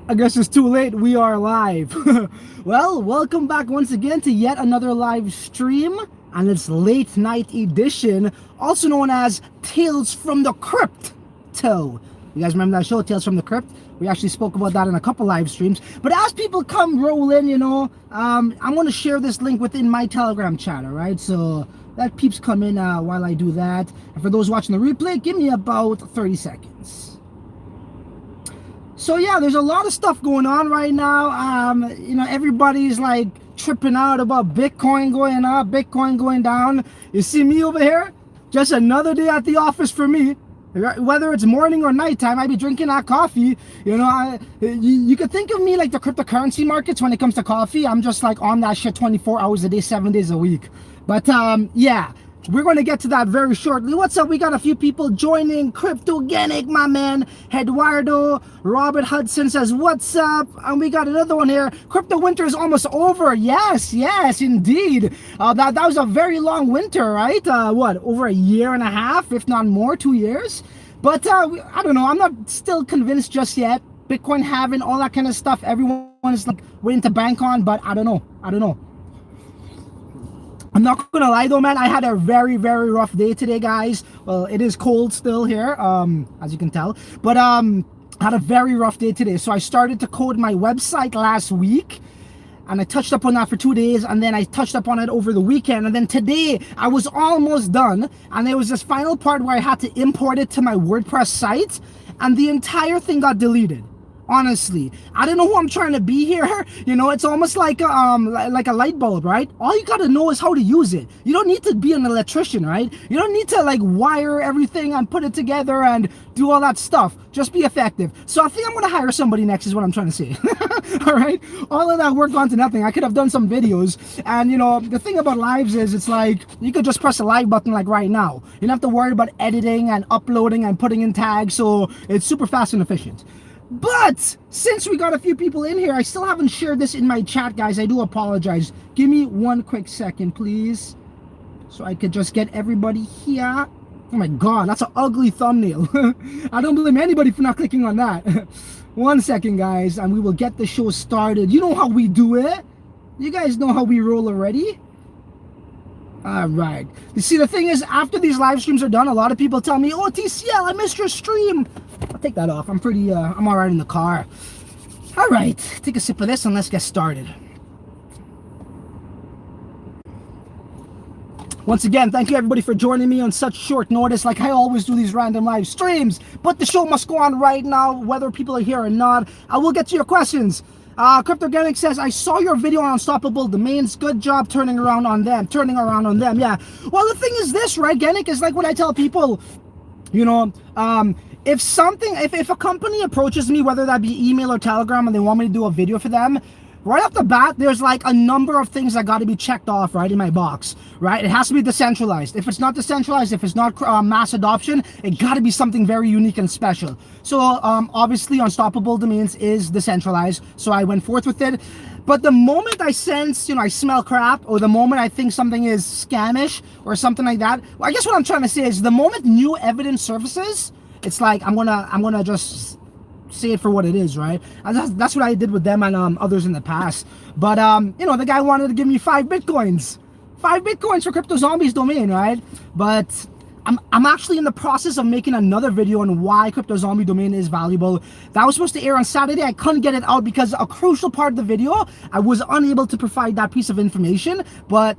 I guess it's too late. We are live. Well, welcome back once again to yet another live stream, and it's late night edition, also known as Tales from the Crypto. You guys remember that show, Tales from the Crypt? We actually spoke about that in a couple live streams. But as people come roll in, I'm going to share this link within my Telegram chat, all right? So let peeps come in while I do that. And for those watching the replay, give me about 30 seconds. So yeah, there's a lot of stuff going on right now. Everybody's like tripping out about Bitcoin going up, Bitcoin going down. You see me over here? Just another day at the office for me. Whether it's morning or nighttime, I be drinking that coffee. You could think of me like the cryptocurrency markets when it comes to coffee. I'm just like on that shit 24 hours a day, 7 days a week. But yeah. We're going to get to that very shortly. What's up? We got a few people joining. Cryptogenic, my man. Eduardo. Robert Hudson says, what's up? And we got another one here. Crypto winter is almost over. Yes, indeed. That was a very long winter, right? Over a year and a half, if not more, 2 years? But I don't know. I'm not still convinced just yet. Bitcoin halving, all that kind of stuff. Everyone is like waiting to bank on, but I don't know. I'm not gonna lie though, man, I had a very, very rough day today, guys. Well, it is cold still here, as you can tell. But I had a very rough day today. So I started to code my website last week, and I touched up on that for 2 days, and then I touched up on it over the weekend, and then today I was almost done, and there was this final part where I had to import it to my WordPress site, and the entire thing got deleted. Honestly, I don't know who I'm trying to be here. It's almost like a light bulb, right? All you gotta know is how to use it. You don't need to be an electrician, right? You don't need to like wire everything and put it together and do all that stuff. Just be effective. So I think I'm gonna hire somebody next is what I'm trying to say. All right, all of that work gone to nothing. I could have done some videos, and the thing about lives is it's like you could just press a live button like right now. You don't have to worry about editing and uploading and putting in tags, so it's super fast and efficient. But since we got a few people in here, I still haven't shared this in my chat, guys. I do apologize. Give me one quick second, please, so I could just get everybody here. Oh my god, that's an ugly thumbnail. I don't blame anybody for not clicking on that. 1 second, guys, and we will get the show started. You know how we do it. You guys know how we roll already. All right. You see, the thing is, after these live streams are done, a lot of people tell me, oh, TCL, I missed your stream. I'll take that off. I'm all right in the car. All right. Take a sip of this and let's get started. Once again, thank you everybody for joining me on such short notice. Like I always do these random live streams, but the show must go on right now, whether people are here or not. I will get to your questions. Cryptogenic says, I saw your video on unstoppable domains. Good job turning around on them. Yeah. Well, the thing is this, right, Genic, is like what I tell people, if a company approaches me, whether that be email or Telegram, and they want me to do a video for them, right off the bat, there's like a number of things that got to be checked off, right, in my box, right? It has to be decentralized. If it's not decentralized, if it's not mass adoption, it got to be something very unique and special. So obviously, Unstoppable Domains is decentralized, so I went forth with it. But the moment I sense, I smell crap, or the moment I think something is scamish or something like that, well, I guess what I'm trying to say is the moment new evidence surfaces, it's like I'm gonna just say it for what it is, right? And that's what I did with them and others in the past. But the guy wanted to give me 5 bitcoins for Crypto Zombies domain, right? But I'm actually in the process of making another video on why Crypto Zombie domain is valuable. That was supposed to air on Saturday. I couldn't get it out because a crucial part of the video, I was unable to provide that piece of information, but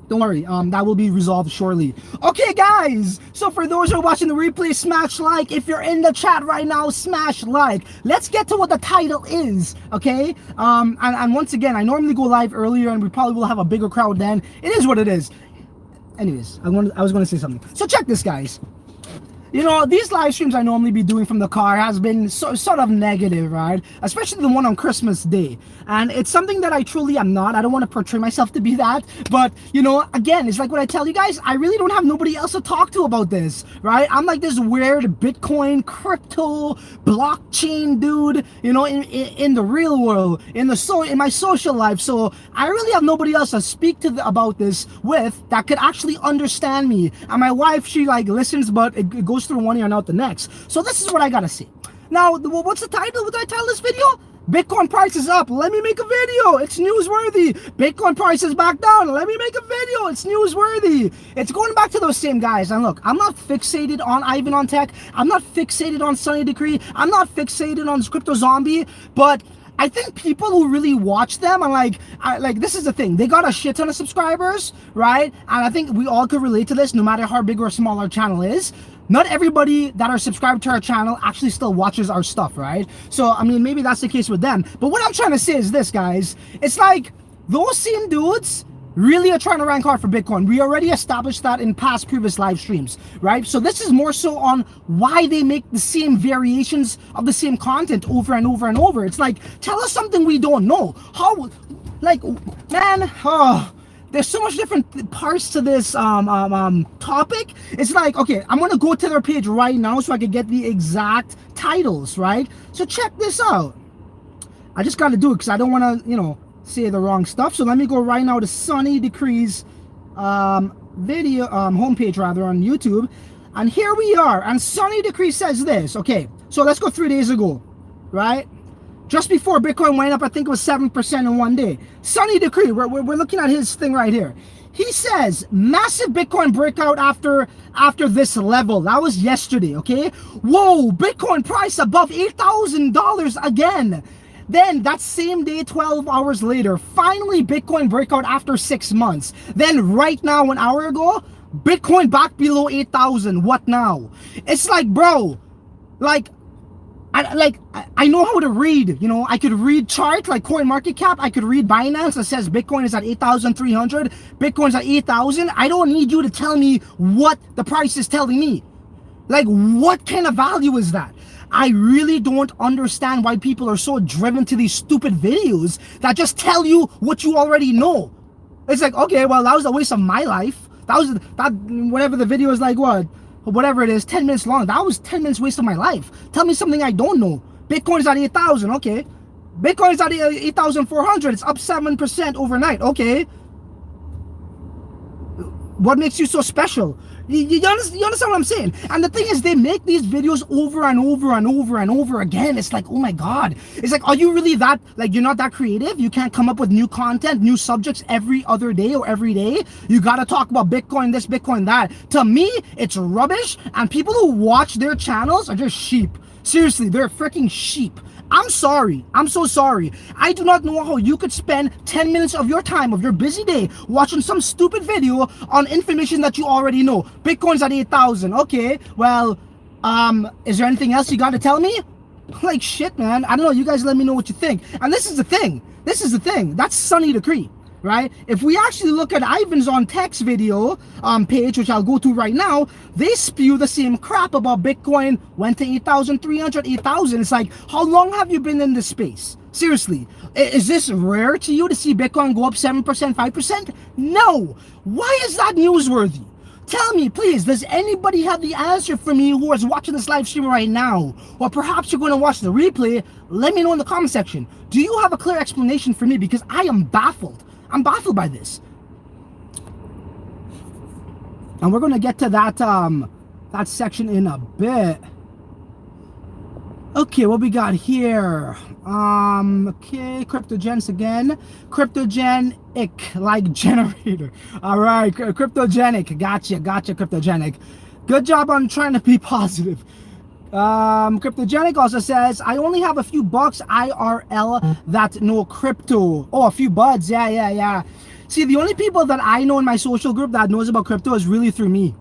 don't worry, that will be resolved shortly. Okay, guys, so for those who are watching the replay, smash like. If you're in the chat right now, smash like. Let's get to what the title is, okay? And once again, I normally go live earlier, and we probably will have a bigger crowd then. It is what it is. Anyways, I was going to say something. So check this, guys. These live streams I normally be doing from the car has been sort of negative, right? Especially the one on Christmas Day. And it's something that I truly am not. I don't want to portray myself to be that. But, again, it's like what I tell you guys, I really don't have nobody else to talk to about this, right? I'm like this weird Bitcoin, crypto, blockchain dude, in the real world, in my social life. So I really have nobody else to speak to about this with that could actually understand me. And my wife, she like listens, but it goes through one ear and out the next. So this is what I gotta say. Now, what's the title? What did I title this video? Bitcoin price is up. Let me make a video. It's newsworthy. Bitcoin price is back down. Let me make a video. It's newsworthy. It's going back to those same guys. And look, I'm not fixated on Ivan on Tech. I'm not fixated on Sunny Decree. I'm not fixated on Crypto Zombie. But I think people who really watch them, and like this is the thing, they got a shit ton of subscribers, right? And I think we all could relate to this, no matter how big or small our channel is. Not everybody that are subscribed to our channel actually still watches our stuff, right? So, I mean, maybe that's the case with them. But what I'm trying to say is this, guys. It's like, those same dudes really are trying to rank hard for Bitcoin. We already established that in past previous live streams, right? So this is more so on why they make the same variations of the same content over and over and over. It's like, tell us something we don't know. How, like, man, there's so much different parts to this topic. It's like, okay, I'm gonna go to their page right now so I can get the exact titles, right? So check this out. I just gotta do it because I don't wanna, you know, say the wrong stuff. So let me go right now to Sunny Decree's video homepage rather on YouTube, and here we are. And Sunny Decree says this. Okay, so let's go 3 days ago, right? Just before Bitcoin went up, I think it was 7% in one day. Sunny Decree, we're looking at his thing right here. He says, massive Bitcoin breakout after this level. That was yesterday, okay? Whoa, Bitcoin price above $8,000 again. Then that same day, 12 hours later, finally Bitcoin breakout after 6 months. Then right now, an hour ago, Bitcoin back below 8,000. What now? It's like, bro, like, I know how to read, you know, I could read chart like CoinMarketCap, I could read Binance that says Bitcoin is at 8,300, Bitcoin's at 8,000. I don't need you to tell me what the price is telling me. Like, what kind of value is that? I really don't understand why people are so driven to these stupid videos that just tell you what you already know. It's like, okay, well, that was a waste of my life. Whatever the video is, like, whatever it is, 10 minutes long. That was 10 minutes waste of my life. Tell me something I don't know. Bitcoin's at 8,000, okay. Bitcoin's at 8,400. It's up 7% overnight, okay. What makes you so special? You understand what I'm saying? And the thing is, they make these videos over and over and over and over again. It's like, oh my God. It's like, are you really that, like, you're not that creative? You can't come up with new content, new subjects every other day or every day? You gotta talk about Bitcoin this, Bitcoin that. To me, it's rubbish. And people who watch their channels are just sheep. Seriously, they're freaking sheep. I'm sorry. I'm so sorry. I do not know how you could spend 10 minutes of your time, of your busy day, watching some stupid video on information that you already know. Bitcoin's at 8,000. Okay, well, is there anything else you got to tell me? Like, shit, man. I don't know. You guys let me know what you think. And this is the thing. This is the thing. That's Sunny Decree, right? If we actually look at Ivan's on Tech's video page, which I'll go to right now, they spew the same crap about Bitcoin went to 8,300, 8,000. It's like, how long have you been in this space? Seriously, is this rare to you to see Bitcoin go up 7%, 5%? No. Why is that newsworthy? Tell me, please, does anybody have the answer for me who is watching this live stream right now? Or perhaps you're going to watch the replay. Let me know in the comment section. Do you have a clear explanation for me? Because I am baffled. I'm baffled by this. And we're going to get to that that section in a bit. Okay, what we got here? Okay, CryptoGens again. CryptoGenic, like generator. All right, CryptoGenic. Gotcha, CryptoGenic. Good job on trying to be positive. CryptoGenic also says, I only have a few bucks IRL that know crypto. Oh, a few buds. Yeah. See, the only people that I know in my social group that knows about crypto is really through me.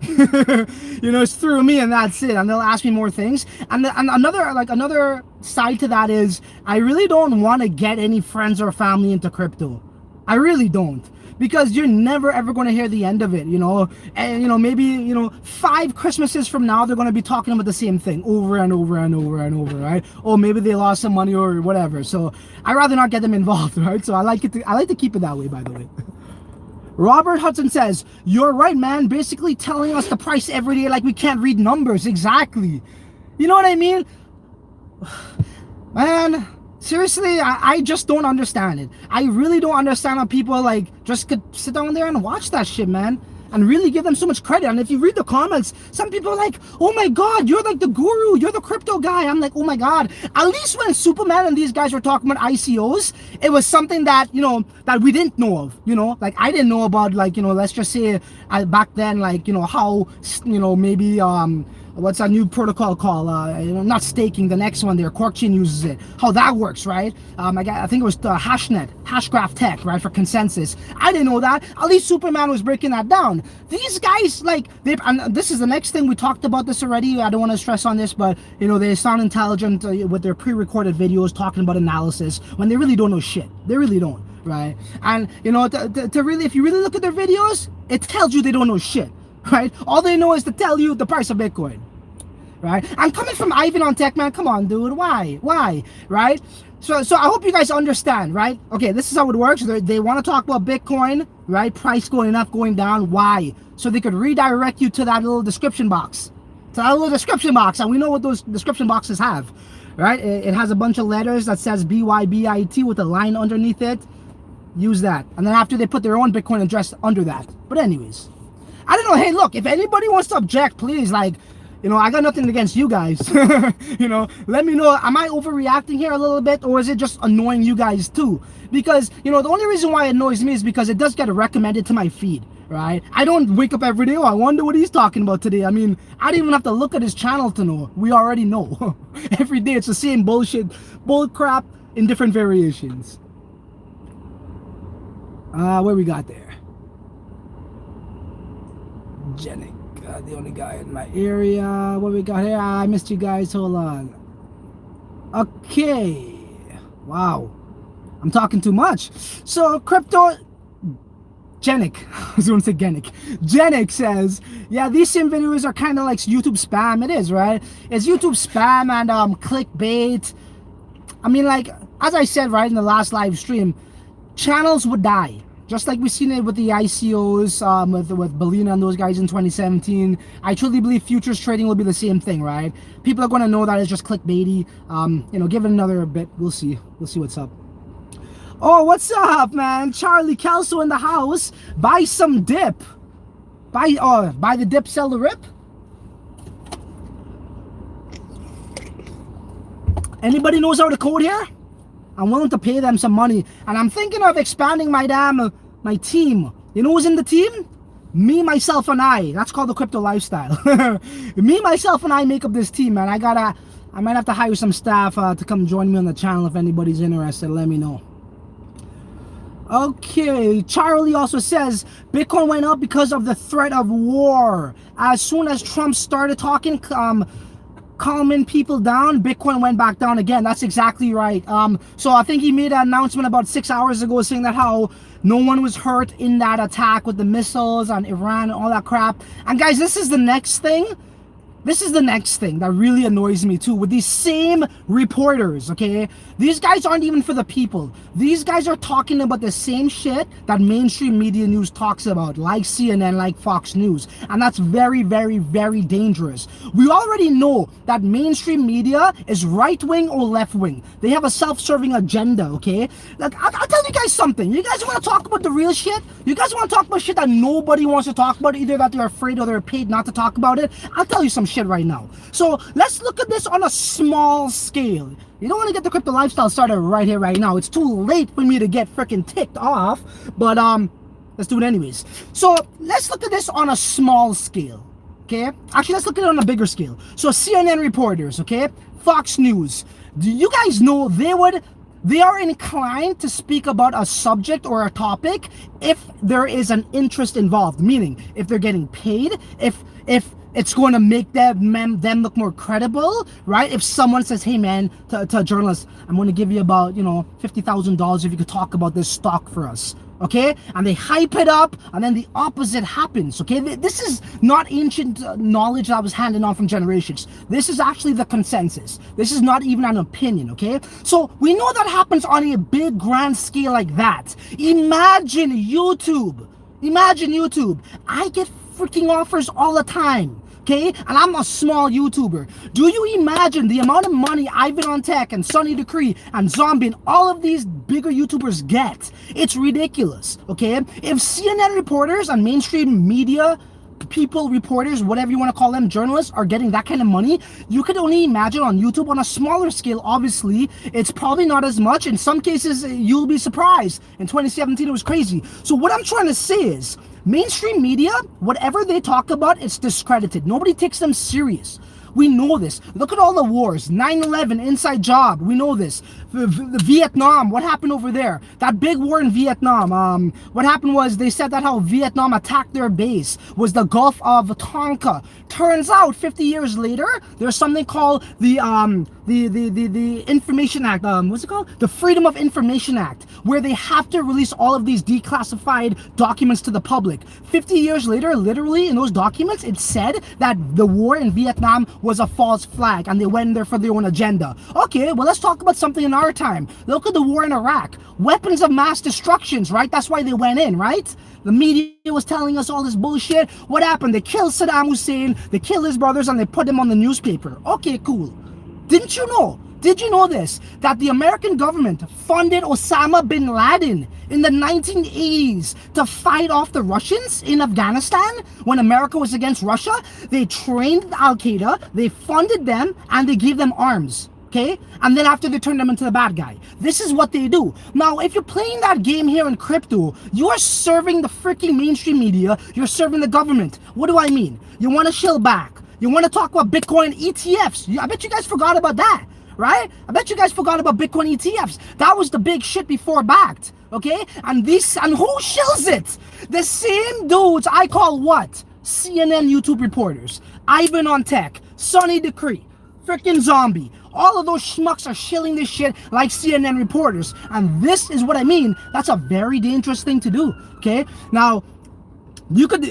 You know, it's through me, and that's it. And they'll ask me more things. And another side to that is, I really don't want to get any friends or family into crypto. I really don't. Because you're never ever going to hear the end of it, you know. And, you know, maybe, you know, 5 Christmases from now, they're going to be talking about the same thing over and over and over and over, right? Or maybe they lost some money or whatever. So I'd rather not get them involved, right? So I like to keep it that way, by the way. Robert Hudson says, you're right, man. Basically telling us the price every day like we can't read numbers. Exactly. You know what I mean? Man, seriously, I just don't understand it. I really don't understand how people, like, just could sit down there and watch that shit, man. and really give them so much credit. And if you read the comments, some people are like, oh my God, you're like the guru, you're the crypto guy. I'm like, oh my God. At least when Superman and these guys were talking about ICOs, it was something that, you know, that we didn't know of, you know, like I didn't know about, like, you know, let's just say back then, like, you know, how, you know, maybe, what's a new protocol called? You know, not staking, the next one there, Quarkchain uses it. How that works, right? I think it was the Hashgraph Tech, right, for consensus. I didn't know that. At least Superman was breaking that down. These guys, like, and this is the next thing, we talked about this already. I don't want to stress on this, but, you know, they sound intelligent with their pre-recorded videos talking about analysis when they really don't know shit. They really don't, right? And, you know, to really, if you really look at their videos, it tells you they don't know shit. Right? All they know is to tell you the price of Bitcoin. Right? And coming from Ivan on Tech, man, come on, dude. Why? Right? So I hope you guys understand, right? Okay, this is how it works. They want to talk about Bitcoin, right? Price going up, going down. Why? So they could redirect you to that little description box. And we know what those description boxes have, right? It has a bunch of letters that says BYBIT with a line underneath it. Use that. And then after, they put their own Bitcoin address under that. But anyways, I don't know. Hey, look, if anybody wants to object, please, like, you know, I got nothing against you guys. You know, let me know. Am I overreacting here a little bit, or is it just annoying you guys too? Because, you know, the only reason why it annoys me is because it does get recommended to my feed, right? I don't wake up every day, oh, I wonder what he's talking about today. I mean, I don't even have to look at his channel to know. We already know. Every day it's the same bullshit, bull crap in different variations. What we got there? Genic, the only guy in my area. What we got here? I missed you guys. Hold on. Okay. Wow. I'm talking too much. So, Crypto Genic, I was going to say Genic. Genic says, yeah, these sim videos are kind of like YouTube spam. It is, right? It's YouTube spam and clickbait. I mean, like, as I said right in the last live stream, channels would die. Just like we've seen it with the ICOs, with Belina and those guys in 2017. I truly believe futures trading will be the same thing, right? People are going to know that it's just clickbaity. You know, give it another bit. We'll see. We'll see what's up. Oh, what's up, man? Charlie Kelso in the house. Buy some dip. Buy the dip, sell the rip. Anybody knows how to code here? I'm willing to pay them some money, and I'm thinking of expanding my team. You know who's in the team? Me, myself, and I. That's called the crypto lifestyle. Me, myself, and I make up this team, man. I might have to hire some staff to come join me on the channel. If anybody's interested, let me know. Okay, Charlie also says Bitcoin went up because of the threat of war. As soon as Trump started talking, calming people down, Bitcoin went back down again. That's exactly right. So I think he made an announcement about 6 hours ago saying that how no one was hurt in that attack with the missiles on Iran and all that crap. And guys, this is the next thing. This is the next thing that really annoys me too with these same reporters, okay? These guys aren't even for the people. These guys are talking about the same shit that mainstream media news talks about, like CNN, like Fox News. And that's very, very, very dangerous. We already know that mainstream media is right-wing or left-wing. They have a self-serving agenda, okay? Like, I'll tell you guys something. You guys want to talk about the real shit? You guys want to talk about shit that nobody wants to talk about, either that they're afraid or they're paid not to talk about it? I'll tell you some shit right now. So let's look at this on a small scale. You don't want to get the crypto lifestyle started right here, right now. It's too late for me to get freaking ticked off, but let's do it anyways. So let's look at this on a small scale, okay? Actually, let's look at it on a bigger scale. So CNN reporters, okay? Fox News. Do you guys know they are inclined to speak about a subject or a topic if there is an interest involved, meaning if they're getting paid, if it's going to make them look more credible, right? If someone says, hey man, to a journalist, I'm going to give you about, you know, $50,000 if you could talk about this stock for us, okay? And they hype it up, and then the opposite happens, okay? This is not ancient knowledge that was handed on from generations. This is actually the consensus. This is not even an opinion, okay? So we know that happens on a big grand scale like that. Imagine YouTube. I get freaking offers all the time okay? And I'm a small YouTuber. Do you imagine the amount of money Ivan on Tech and Sunny Decree and Zombie and all of these bigger YouTubers get? It's ridiculous, okay? If CNN reporters and mainstream media people, reporters, whatever you want to call them, journalists, are getting that kind of money, you could only imagine on YouTube on a smaller scale. Obviously, it's probably not as much. In some cases, you'll be surprised. In 2017, it was crazy. So what I'm trying to say is, mainstream media, whatever they talk about, it's discredited. Nobody takes them serious. We know this. Look at all the wars. 9/11, inside job. We know this. The Vietnam, what happened over there? That big war in Vietnam. What happened was they said that how Vietnam attacked their base was the Gulf of Tonkin. Turns out 50 years later, there's something called the Information Act. What's it called? The Freedom of Information Act, where they have to release all of these declassified documents to the public. 50 years later, literally in those documents, it said that the war in Vietnam was a false flag and they went there for their own agenda. Okay, well, let's talk about something in our time. Look at the war in Iraq. Weapons of mass destructions, right? That's why they went in, right? The media was telling us all this bullshit. What happened? They killed Saddam Hussein, they killed his brothers, and they put them on the newspaper. Okay, cool. Didn't you know? Did you know this? That the American government funded Osama bin Laden in the 1980s to fight off the Russians in Afghanistan when America was against Russia? They trained Al-Qaeda, they funded them, and they gave them arms. Okay? And then after they turn them into the bad guy. This is what they do. Now, if you're playing that game here in crypto, you are serving the freaking mainstream media, you're serving the government. What do I mean? You want to shill back. You want to talk about Bitcoin ETFs. I bet you guys forgot about that, right? I bet you guys forgot about Bitcoin ETFs. That was the big shit before backed, okay? And who shills it? The same dudes I call what? CNN YouTube reporters. Ivan on Tech, Sunny Decree, freaking Zombie. All of those schmucks are shilling this shit like CNN reporters. And this is what I mean. That's a very dangerous thing to do, okay? Now, you could,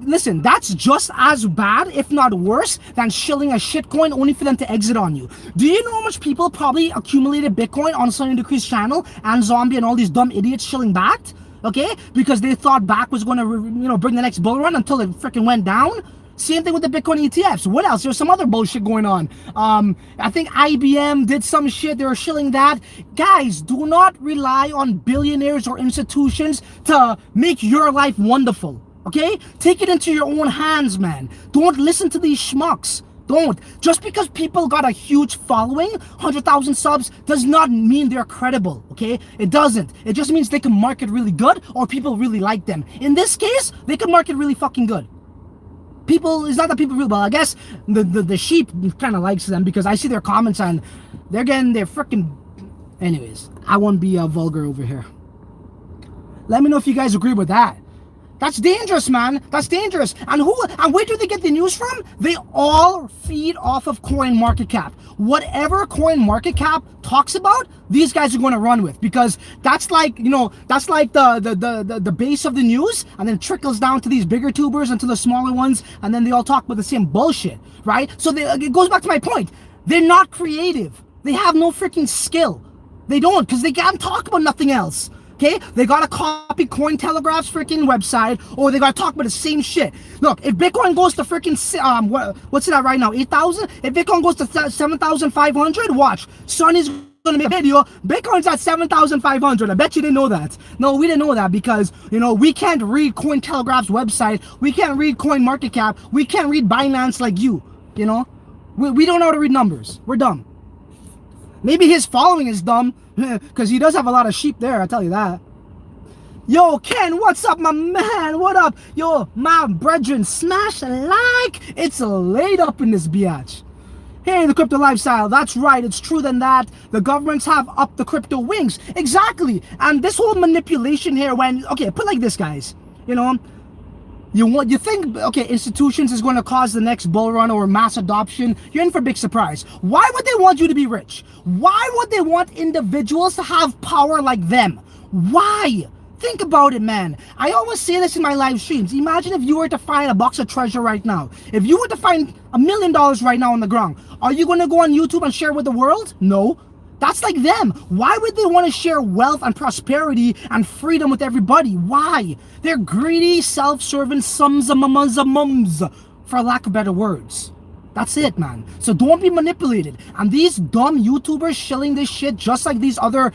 listen, that's just as bad, if not worse, than shilling a shitcoin only for them to exit on you. Do you know how much people probably accumulated Bitcoin on Sunny Decree's channel and Zombie and all these dumb idiots shilling backed? Okay? Because they thought back was going to, bring the next bull run until it freaking went down? Same thing with the Bitcoin ETFs. What else? There's some other bullshit going on. I think IBM did some shit. They were shilling that. Guys, do not rely on billionaires or institutions to make your life wonderful. Okay? Take it into your own hands, man. Don't listen to these schmucks. Don't. Just because people got a huge following, 100,000 subs, does not mean they're credible, okay? It doesn't. It just means they can market really good or people really like them. In this case, they can market really fucking good. People, it's not that people really, well, I guess the sheep kind of likes them because I see their comments and they're getting their freaking, anyways, I won't be vulgar over here. Let me know if you guys agree with that. That's dangerous, man. That's dangerous. And where do they get the news from? They all feed off of CoinMarketCap. Whatever CoinMarketCap talks about, these guys are going to run with, because that's like, that's like the base of the news, and then trickles down to these bigger tubers and to the smaller ones, and then they all talk about the same bullshit, right? So it goes back to my point. They're not creative. They have no freaking skill. They don't, because they can't talk about nothing else. Okay, they gotta copy Cointelegraph's freaking website, or they gotta talk about the same shit. Look, if Bitcoin goes to freaking what's it at right now, 8,000? If Bitcoin goes to 7,500, watch, Sonny's gonna make a video. Bitcoin's at 7,500. I bet you didn't know that. No, we didn't know that because we can't read Cointelegraph's website. We can't read CoinMarketCap. We can't read Binance like you. We don't know how to read numbers. We're dumb. Maybe his following is dumb, because he does have a lot of sheep there, I'll tell you that. Yo, Ken, what's up, my man? What up? Yo, my brethren, smash a like. It's laid up in this biatch. Hey, the crypto lifestyle. That's right, it's true than that. The governments have upped the crypto wings. Exactly. And this whole manipulation here okay, put like this, guys. You think, okay, institutions is going to cause the next bull run or mass adoption. You're in for a big surprise. Why would they want you to be rich? Why would they want individuals to have power like them? Why? Think about it, man. I always say this in my live streams. Imagine if you were to find a box of treasure right now. If you were to find $1 million right now on the ground, are you going to go on YouTube and share it with the world? No. That's like them. Why would they want to share wealth and prosperity and freedom with everybody? Why? They're greedy, self-serving mums. for lack of better words. That's it, man. So don't be manipulated. And these dumb YouTubers shilling this shit, just like these other,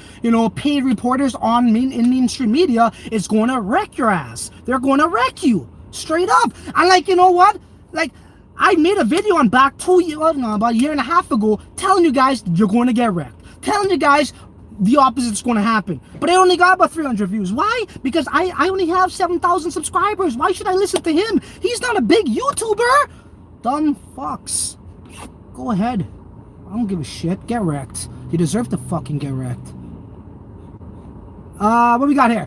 paid reporters in mainstream media, is going to wreck your ass. They're going to wreck you. Straight up. And like, you know what? Like, I made a video on about a year and a half ago, telling you guys you're going to get wrecked. Telling you guys the opposite's going to happen. But I only got about 300 views. Why? Because I only have 7,000 subscribers. Why should I listen to him? He's not a big YouTuber. Dumb fucks. Go ahead. I don't give a shit. Get wrecked. You deserve to fucking get wrecked. What we got here?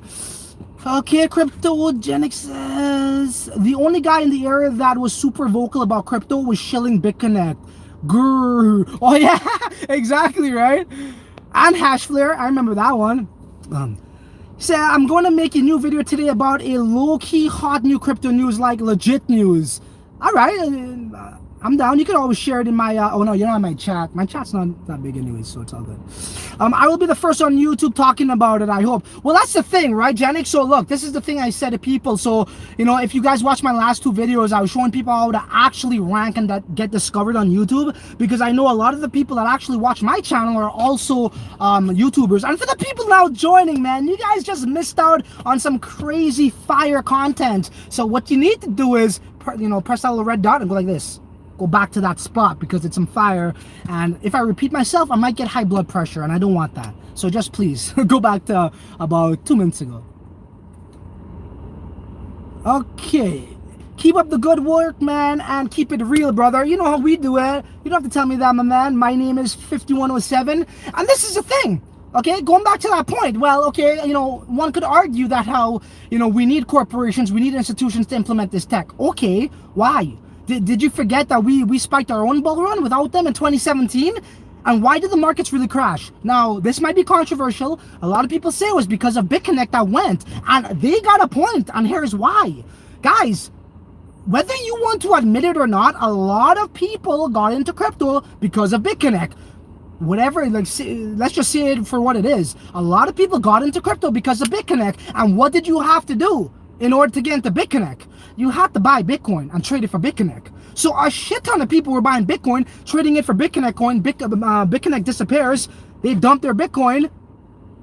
Okay, Cryptogenic says the only guy in the area that was super vocal about crypto was shilling BitConnect. Grrr. Oh yeah, exactly, right? And Hashflare, I remember that one. Say, I'm going to make a new video today about a low-key hot new crypto news, like legit news. All right, I'm down. You can always share it in my, oh no, you're not in my chat. My chat's not that big anyways, so it's all good. I will be the first on YouTube talking about it, I hope. Well, that's the thing, right, Janik? So look, this is the thing I said to people. So, if you guys watch my last 2 videos, I was showing people how to actually rank and get discovered on YouTube, because I know a lot of the people that actually watch my channel are also YouTubers. And for the people now joining, man, you guys just missed out on some crazy fire content. So what you need to do is, press that little red dot and go like this. Go back to that spot, because it's on fire, and if I repeat myself, I might get high blood pressure, and I don't want that. So just please go back to about 2 minutes ago. Okay, keep up the good work, man, and keep it real, brother. You know how we do it. You don't have to tell me that, my man. My name is 5107, and this is the thing. Okay, going back to that point, well, okay, one could argue that how, we need corporations, we need institutions to implement this tech. Okay, why? Did you forget that we spiked our own bull run without them in 2017? And why did the markets really crash? Now, this might be controversial. A lot of people say it was because of BitConnect that went. And they got a point, and here's why. Guys, whether you want to admit it or not, a lot of people got into crypto because of BitConnect. Whatever, let's just say it for what it is. A lot of people got into crypto because of BitConnect. And what did you have to do in order to get into BitConnect? You had to buy Bitcoin and trade it for BitConnect. So a shit ton of people were buying Bitcoin, trading it for BitConnect coin. BitConnect disappears. They dump their Bitcoin.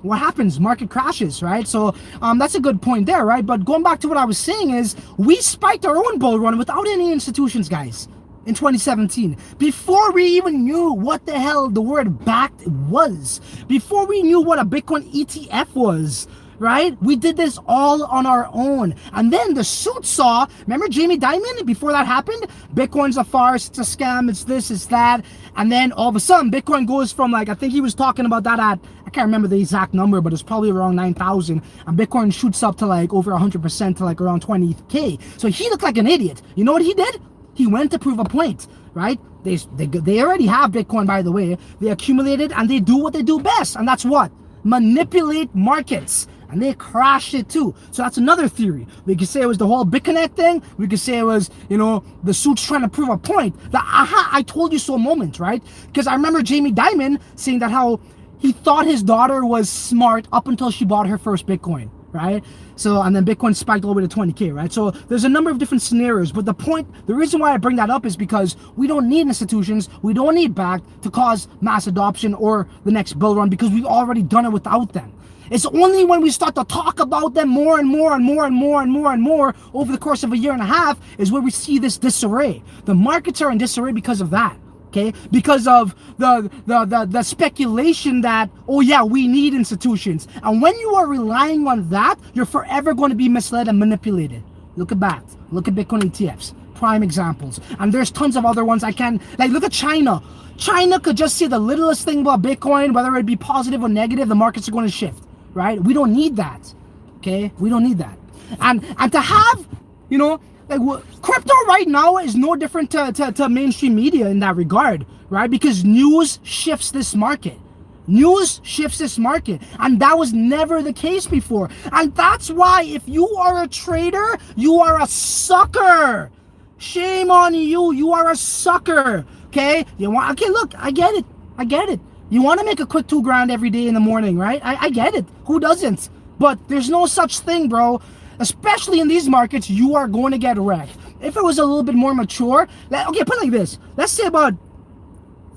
What happens? Market crashes, right? So that's a good point there, right? But going back to what I was saying is, we spiked our own bull run without any institutions, guys, in 2017. Before we even knew what the hell the word backed was. Before we knew what a Bitcoin ETF was. Right? We did this all on our own. And then the suit saw, remember Jamie Dimon? Before that happened, Bitcoin's a farce, it's a scam, it's this, it's that. And then all of a sudden, Bitcoin goes from, like, I think he was talking about that at, I can't remember the exact number, but it's probably around 9,000. And Bitcoin shoots up to like over 100% to like around 20K. So he looked like an idiot. You know what he did? He went to prove a point, right? They already have Bitcoin, by the way. They accumulated, and they do what they do best. And that's what? Manipulate markets. And they crashed it too. So that's another theory. We could say it was the whole BitConnect thing. We could say it was, the suits trying to prove a point. The aha, I told you so moment, right? Because I remember Jamie Dimon saying that how he thought his daughter was smart up until she bought her first Bitcoin, right? So, and then Bitcoin spiked all the way to 20K, right? So there's a number of different scenarios. But the reason why I bring that up is because we don't need institutions. We don't need BACK to cause mass adoption or the next bull run, because we've already done it without them. It's only when we start to talk about them more and more and more and more and more and more over the course of a year and a half is where we see this disarray. The markets are in disarray because of that, okay? Because of the speculation that, oh yeah, we need institutions. And when you are relying on that, you're forever going to be misled and manipulated. Look at that. Look at Bitcoin ETFs. Prime examples. And there's tons of other ones I can, like, look at China. China could just say the littlest thing about Bitcoin, whether it be positive or negative, the markets are going to shift. Right? We don't need that. Okay? We don't need that. And to have, crypto right now is no different to mainstream media in that regard, right? Because news shifts this market. News shifts this market. And that was never the case before. And that's why if you are a trader, you are a sucker. Shame on you. You are a sucker. Okay? Okay, look, I get it. I get it. You want to make a quick $2,000 every day in the morning, right? I get it. Who doesn't? But there's no such thing, bro. Especially in these markets, you are going to get wrecked. If it was a little bit more mature, okay, put it like this. Let's say about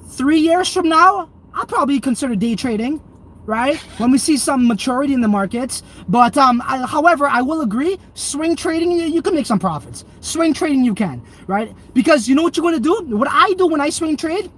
3 years from now, I'll probably consider day trading, right? When we see some maturity in the markets. But however, I will agree, swing trading, you can make some profits. Swing trading, you can, right? Because you know what you're going to do? What I do when I swing trade,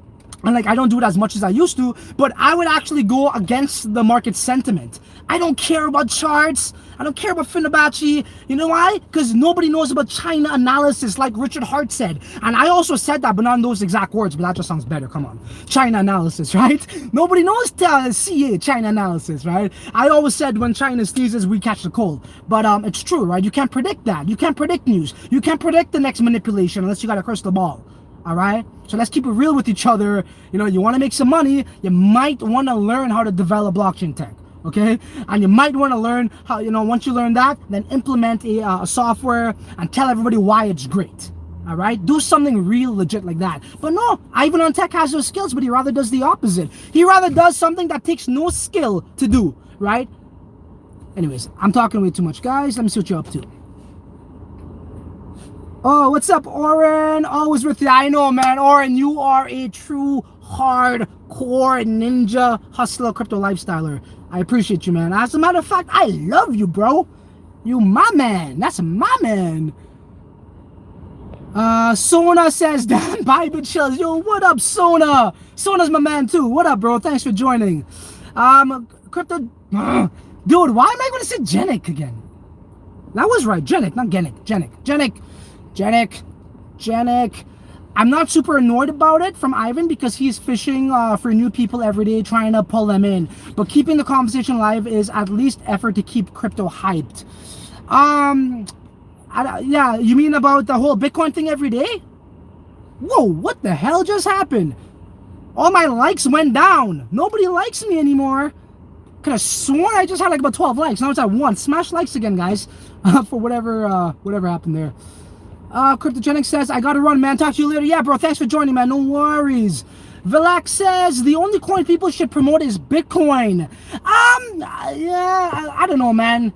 and like I don't do it as much as I used to, but I would actually go against the market sentiment. I don't care about charts. I don't care about Fibonacci. You know why? Because nobody knows about China analysis, like Richard Hart said. And I also said that, but not in those exact words. But that just sounds better. Come on, China analysis, right? Nobody knows CA, China analysis, right? I always said when China sneezes, we catch the cold. But it's true, right? You can't predict that. You can't predict news. You can't predict the next manipulation unless you got a crystal ball. All right, so let's keep it real with each other. You know, you want to make some money, you might want to learn how to develop blockchain tech, okay? And you might want to learn how, you know, once you learn that, then implement a software and tell everybody why it's great. All right, do something real legit like that. But no, Ivan on Tech has those skills, but he rather does the opposite. He rather does something that takes no skill to do, right? Anyways, I'm talking way too much, guys. Let me see what you're up to. Oh, what's up, Oren? Always with you. I know, man. Oren, you are a true hardcore ninja hustler, crypto lifestyler. I appreciate you, man. As a matter of fact, I love you, bro. You my man. That's my man. Sona says, damn, Bible chills. Yo, what up, Sona? Sona's my man, too. What up, bro? Thanks for joining. Crypto... Dude, why am I going to say Genic again? That was right. Genic, not Genic. Genic. I'm not super annoyed about it from Ivan because he's fishing for new people every day, trying to pull them in. But keeping the conversation alive is at least effort to keep crypto hyped. Yeah, you mean about the whole Bitcoin thing every day? Whoa, what the hell just happened? All my likes went down. Nobody likes me anymore. Could have sworn I just had like about 12 likes. Now it's at 1. Smash likes again, guys, for whatever happened there. Cryptogenic says, I gotta run, man. Talk to you later. Yeah, bro, thanks for joining, man. No worries. Vilac says, the only coin people should promote is Bitcoin. Yeah, I don't know, man.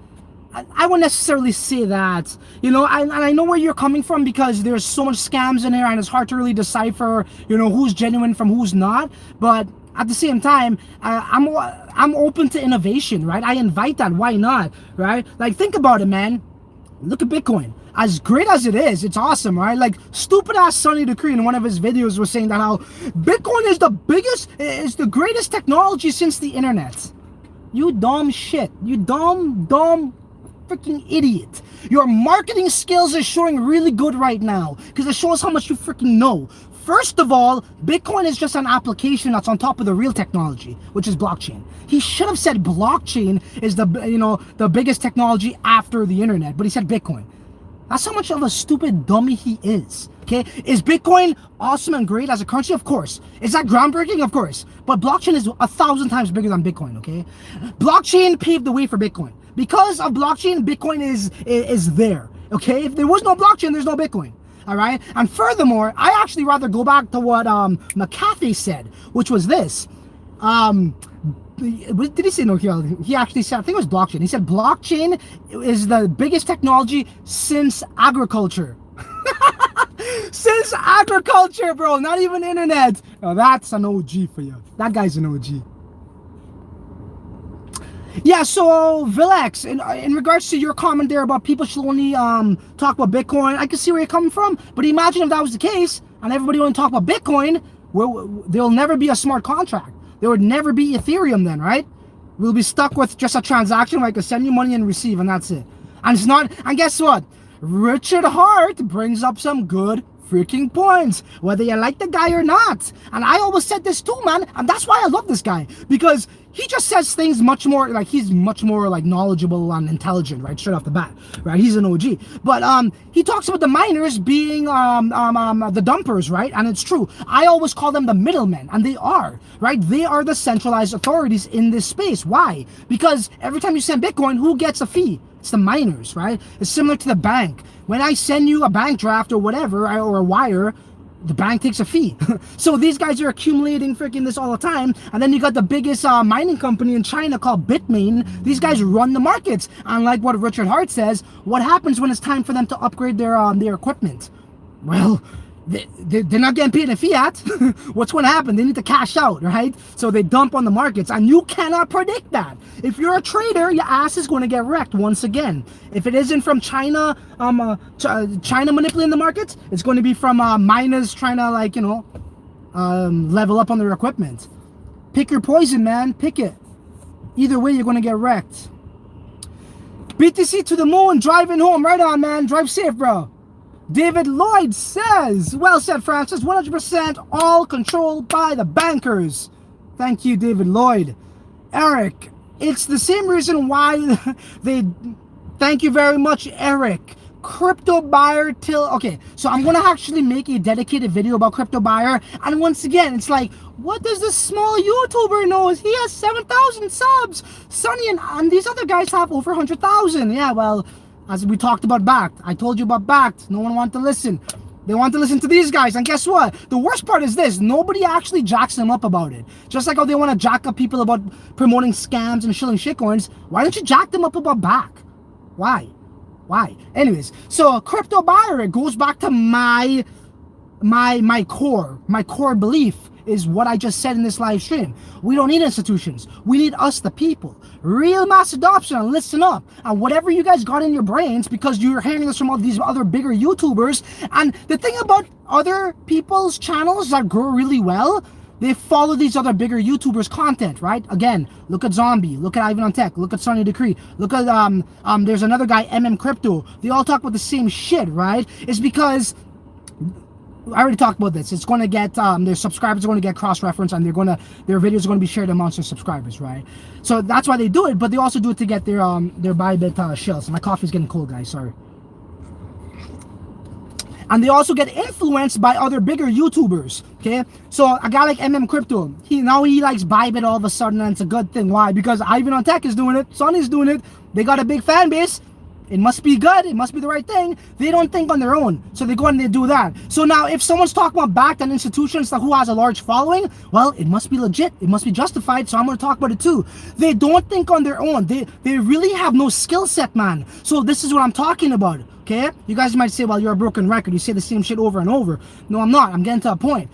I wouldn't necessarily say that. You know, I know where you're coming from because there's so much scams in here and it's hard to really decipher, you know, who's genuine from who's not. But at the same time, I'm open to innovation, right? I invite that. Why not, right? Like, think about it, man. Look at Bitcoin. As great as it is, it's awesome, right? Like, stupid-ass Sonny Decree in one of his videos was saying that how Bitcoin is the greatest technology since the internet. You dumb shit. You dumb freaking idiot. Your marketing skills are showing really good right now because it shows how much you freaking know. First of all, Bitcoin is just an application that's on top of the real technology, which is blockchain. He should have said blockchain is the biggest technology after the internet, but he said Bitcoin. That's how much of a stupid dummy he is. Okay, is Bitcoin awesome and great as a currency? Of course. Is that groundbreaking? Of course. But blockchain is 1,000 times bigger than Bitcoin. Okay, blockchain paved the way for Bitcoin. Because of blockchain, Bitcoin is there. Okay, if there was no blockchain, there's no Bitcoin. All right, and furthermore, I actually rather go back to what McAfee said, which was this. Did he say no? He actually said, I think it was blockchain. He said blockchain is the biggest technology since agriculture. Since agriculture, bro, not even internet. Now that's an OG for you. That guy's an OG. Yeah, so Vilex, in regards to your comment there about people should only talk about Bitcoin, I can see where you're coming from. But imagine if that was the case and everybody only talk about Bitcoin, there'll never be a smart contract. There would never be Ethereum then, right? We'll be stuck with just a transaction where I can send you money and receive, and that's it. And it's not. And guess what? Richard Hart brings up some good freaking points, whether you like the guy or not. And I always said this too, man. And that's why I love this guy, because he just says things much more like he's much more like knowledgeable and intelligent, right? Straight off the bat, right? He's an OG. But he talks about the miners being the dumpers, right? And it's true. I always call them the middlemen, and they are, right? They are the centralized authorities in this space. Why? Because every time you send Bitcoin, who gets a fee? It's the miners, right? It's similar to the bank. When I send you a bank draft or whatever, or a wire, the bank takes a fee. So these guys are accumulating freaking this all the time. And then you got the biggest mining company in China called Bitmain. These guys run the markets. And like what Richard Hart says, what happens when it's time for them to upgrade their equipment? Well, they're not getting paid in fiat. What's going to happen? They need to cash out, right? So they dump on the markets, and you cannot predict that. If you're a trader, your ass is going to get wrecked once again. If it isn't from China, China manipulating the markets, it's going to be from miners trying to, like, you know, level up on their equipment. Pick your poison, man. Pick it. Either way, you're going to get wrecked. BTC to the moon, driving home. Right on, man. Drive safe, bro. David Lloyd says, well said, Francis, 100% all controlled by the bankers. Thank you, David Lloyd. Eric, it's the same reason why they... Thank you very much, Eric. Crypto buyer till... Okay, so I'm going to actually make a dedicated video about crypto buyer. And once again, it's like, what does this small YouTuber know? He has 7,000 subs. Sonny and these other guys have over 100,000. Yeah, well... As we talked about Backed. I told you about Backed. No one wanted to listen. They want to listen to these guys. And guess what? The worst part is this. Nobody actually jacks them up about it. Just like how they want to jack up people about promoting scams and shilling shitcoins. Why don't you jack them up about Back? Why? Why? Anyways, so crypto buyer, it goes back to my core belief is what I just said in this live stream. We don't need institutions. We need us, the people. Real mass adoption, and listen up. And whatever you guys got in your brains, because you're hearing this from all these other bigger YouTubers, and the thing about other people's channels that grow really well, they follow these other bigger YouTubers' content, right? Again, look at Zombie, look at Ivan on Tech, look at Sonny Decree, look at, there's another guy, Crypto. They all talk about the same shit, right? It's because... I already talked about this. It's going to get their subscribers are going to get cross-reference, and their videos are going to be shared amongst their subscribers, right? So that's why they do it. But they also do it to get their Bybit shells. My coffee's getting cold, guys. Sorry. And they also get influenced by other bigger YouTubers. Okay, so a guy like Crypto, he likes Bybit all of a sudden, and it's a good thing. Why? Because Ivan on Tech is doing it. Sonny's doing it. They got a big fan base. It must be good. It must be the right thing. They don't think on their own. So they go and they do that. So now if someone's talking about Backed and institutions who has a large following, well, it must be legit. It must be justified. So I'm going to talk about it too. They don't think on their own. They really have no skill set, man. So this is what I'm talking about. Okay? You guys might say, well, you're a broken record. You say the same shit over and over. No, I'm not. I'm getting to a point.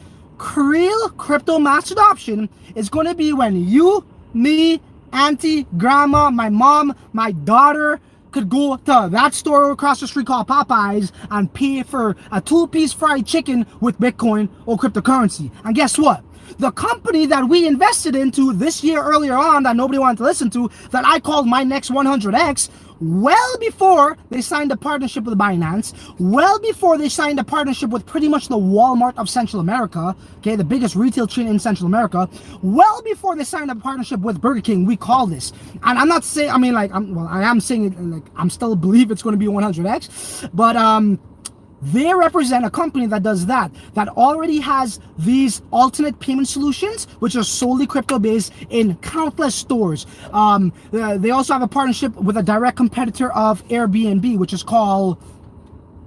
Real crypto mass adoption is going to be when you, me, auntie, grandma, my mom, my daughter, could go to that store across the street called Popeyes and pay for a 2-piece fried chicken with Bitcoin or cryptocurrency. And guess what? The company that we invested into this year earlier on that nobody wanted to listen to, that I called my next 100X, well before they signed a partnership with Binance, well before they signed a partnership with pretty much the Walmart of Central America, okay, the biggest retail chain in Central America, well before they signed a partnership with Burger King, we call this. And I'm not saying, I mean, like, I am saying it, like, I'm still believe it's going to be 100X, but, they represent a company that does that already has these alternate payment solutions, which are solely crypto-based in countless stores. They also have a partnership with a direct competitor of Airbnb, which is called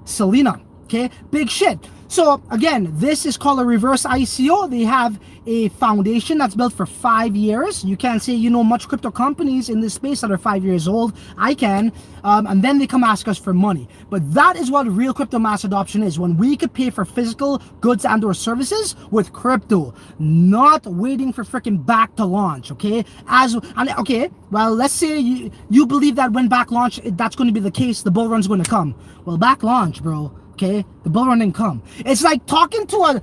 Selena. Okay, big shit. So again, this is called a reverse ICO. They have a foundation that's built for 5 years. You can't say you know much crypto companies in this space that are 5 years old. I can. And then they come ask us for money. But that is what real crypto mass adoption is. When we could pay for physical goods and or services with crypto, not waiting for freaking Back to launch. Okay. Okay. Well, let's say you believe that when Back launch, that's going to be the case. The bull run's going to come. Well, Back launch, bro. Okay, the bull run didn't come. It's like talking to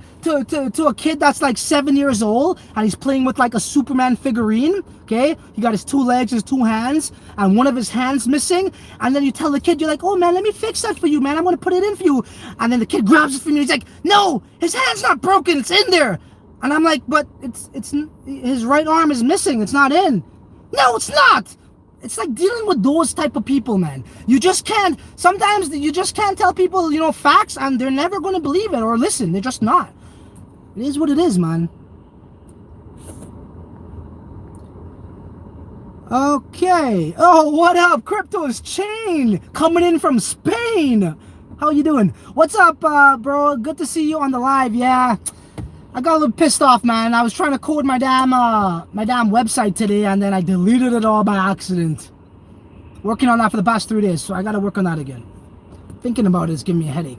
a kid that's like 7 years old and he's playing with like a Superman figurine. Okay, he got his 2 legs, his 2 hands, and one of his hands missing. And then you tell the kid, you're like, "Oh man, let me fix that for you, man. I'm gonna put it in for you." And then the kid grabs it from you. He's like, "No, his hand's not broken. It's in there." And I'm like, "But it's his right arm is missing. It's not in." No, it's not. It's like dealing with those type of people, man. You just can't, sometimes you just can't tell people, you know, facts, and they're never going to believe it or listen. They're just not. It is what it is, man. Okay. Oh, what up? Crypto's Chain coming in from Spain. How you doing? What's up, bro? Good to see you on the live. Yeah, I got a little pissed off, man. I was trying to code my damn website today, and then I deleted it all by accident. Working on that for the past 3 days, so I gotta work on that again. Thinking about it is giving me a headache.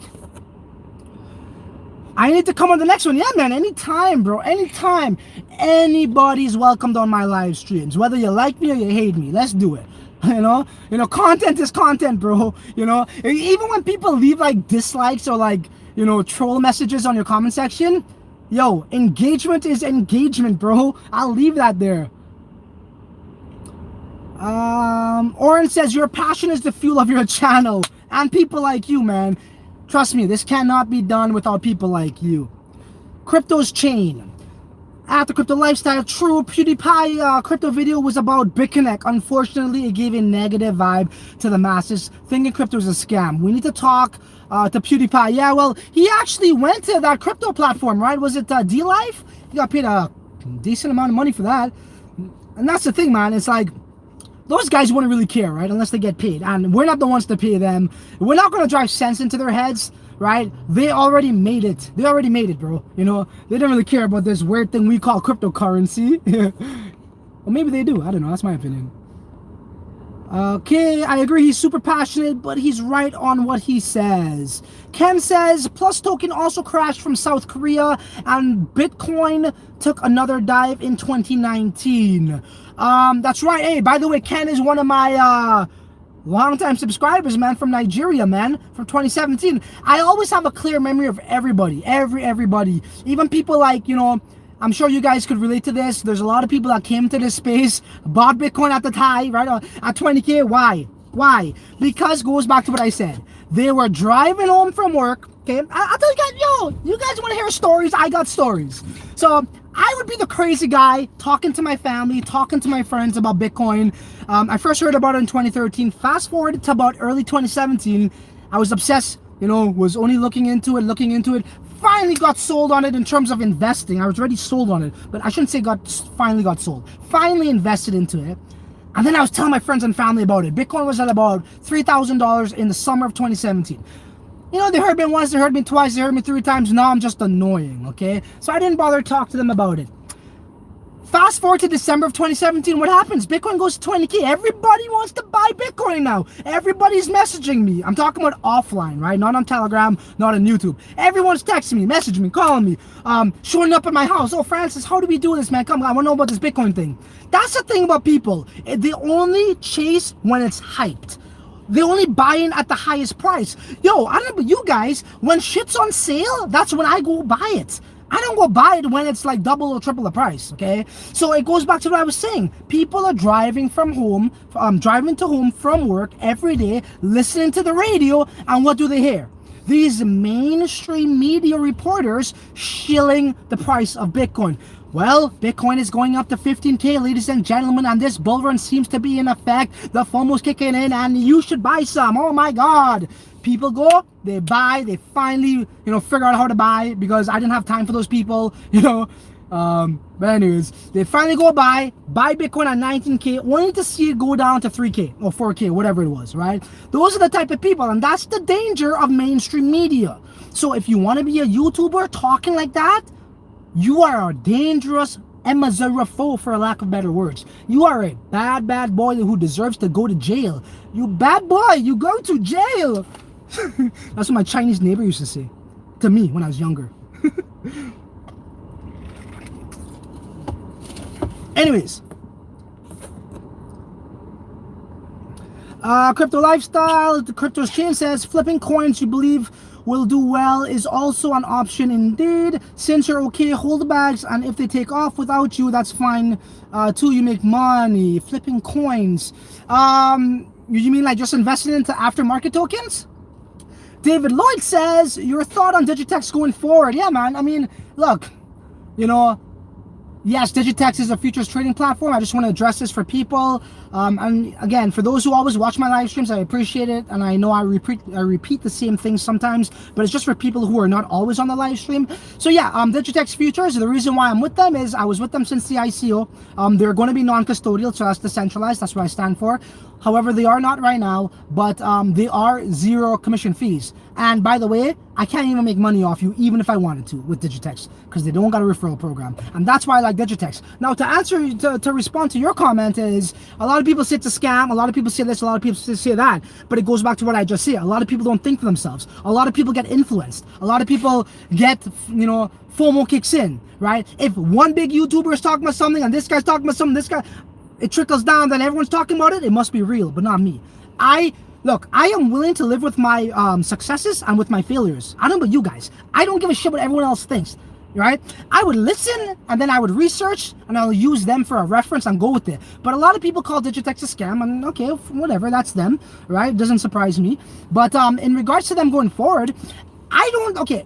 I need to come on the next one. Yeah, man, anytime, bro, anytime. Anybody's welcomed on my live streams, whether you like me or you hate me. Let's do it. You know, content is content, bro. You know, even when people leave like dislikes or like, you know, troll messages on your comment section, yo, engagement is engagement, bro. I'll leave that there. Oren says your passion is the fuel of your channel and people like you, man. Trust me, this cannot be done without people like you. Crypto's chain. At the Crypto Lifestyle, true, PewDiePie crypto video was about BitConnect. Unfortunately, it gave a negative vibe to the masses, thinking crypto is a scam. We need to talk to PewDiePie. Yeah, well, he actually went to that crypto platform, right? Was it D-Life? He got paid a decent amount of money for that. And that's the thing, man. It's like, those guys wouldn't really care, right? Unless they get paid. And we're not the ones to pay them. We're not going to drive sense into their heads, right? They already made it. They already made it, bro. You know, they don't really care about this weird thing we call cryptocurrency. Well, maybe they do. I don't know. That's my opinion. Okay, I agree. He's super passionate, but he's right on what he says. Ken says, Plus Token also crashed from South Korea, and Bitcoin took another dive in 2019. That's right. Hey, by the way, Ken is one of my long-time subscribers, man, from Nigeria, man, from 2017. I always have a clear memory of everybody, everybody. Even people like, you know, I'm sure you guys could relate to this. There's a lot of people that came to this space, bought Bitcoin at the high, right, at 20K. Why? Why? Because it goes back to what I said. They were driving home from work, okay? I'll tell you guys, yo, you guys want to hear stories? I got stories. So I would be the crazy guy talking to my family, talking to my friends about Bitcoin. I first heard about it in 2013. Fast forward to about early 2017. I was obsessed, you know, was only looking into it. Finally got sold on it in terms of investing. I was already sold on it, but I shouldn't say finally got sold. Finally invested into it. And then I was telling my friends and family about it. Bitcoin was at about $3,000 in the summer of 2017. You know, they heard me once, they heard me twice, they heard me 3 times. Now I'm just annoying, okay? So I didn't bother to talk to them about it. Fast forward to December of 2017, what happens? Bitcoin goes to 20K. Everybody wants to buy Bitcoin now. Everybody's messaging me. I'm talking about offline, right? Not on Telegram, not on YouTube. Everyone's texting me, messaging me, calling me, showing up at my house. Oh, Francis, how do we do this, man? Come on, I want to know about this Bitcoin thing. That's the thing about people. They only chase when it's hyped. They only buy in at the highest price. Yo, I don't know about you guys. When shit's on sale, that's when I go buy it. I don't go buy it when it's like double or triple the price, okay? So it goes back to what I was saying. People are driving to home from work every day, listening to the radio, and what do they hear? These mainstream media reporters shilling the price of Bitcoin. Well, Bitcoin is going up to 15K, ladies and gentlemen, and this bull run seems to be in effect. The FOMO's kicking in, and you should buy some. Oh my God. People go, they buy, they finally, you know, figure out how to buy, because I didn't have time for those people, you know. But anyways, they finally go buy Bitcoin at 19K, only to see it go down to 3K or 4K, whatever it was, right? Those are the type of people, and that's the danger of mainstream media. So if you want to be a YouTuber talking like that, you are a dangerous emazarafo, for a lack of better words. You are a bad boy who deserves to go to jail. You bad boy, you go to jail. That's what my Chinese neighbor used to say to me when I was younger. Anyways, Crypto Lifestyle, the Crypto's chain says, flipping coins you believe will do well is also an option indeed. Since you're okay, hold the bags, and if they take off without you, that's fine too. You make money flipping coins. You mean like just investing into aftermarket tokens? David Lloyd says, your thought on Digitex going forward? Yeah, man. I mean, look, you know, yes, Digitex is a futures trading platform. I just want to address this for people. And again, for those who always watch my live streams, I appreciate it. And I know I repeat the same things sometimes, but it's just for people who are not always on the live stream. So yeah, Digitex Futures, the reason why I'm with them is I was with them since the ICO. They're going to be non-custodial, so that's decentralized. That's what I stand for. However, they are not right now, but they are zero commission fees. And by the way, I can't even make money off you even if I wanted to with Digitex, because they don't got a referral program. And that's why I like Digitex. Now, to respond to your comment is, a lot of people say it's a scam, a lot of people say this, a lot of people say that, but it goes back to what I just said. A lot of people don't think for themselves. A lot of people get influenced. A lot of people get, FOMO kicks in, right? If one big YouTuber is talking about something and this guy's talking about something, this guy, it trickles down, then everyone's talking about it, it must be real, but not me. Look, I am willing to live with my successes and with my failures. I don't know about you guys. I don't give a shit what everyone else thinks, right? I would listen, and then I would research, and I'll use them for a reference and go with it. But a lot of people call Digitex a scam, and okay, whatever, that's them, right? It doesn't surprise me. But in regards to them going forward,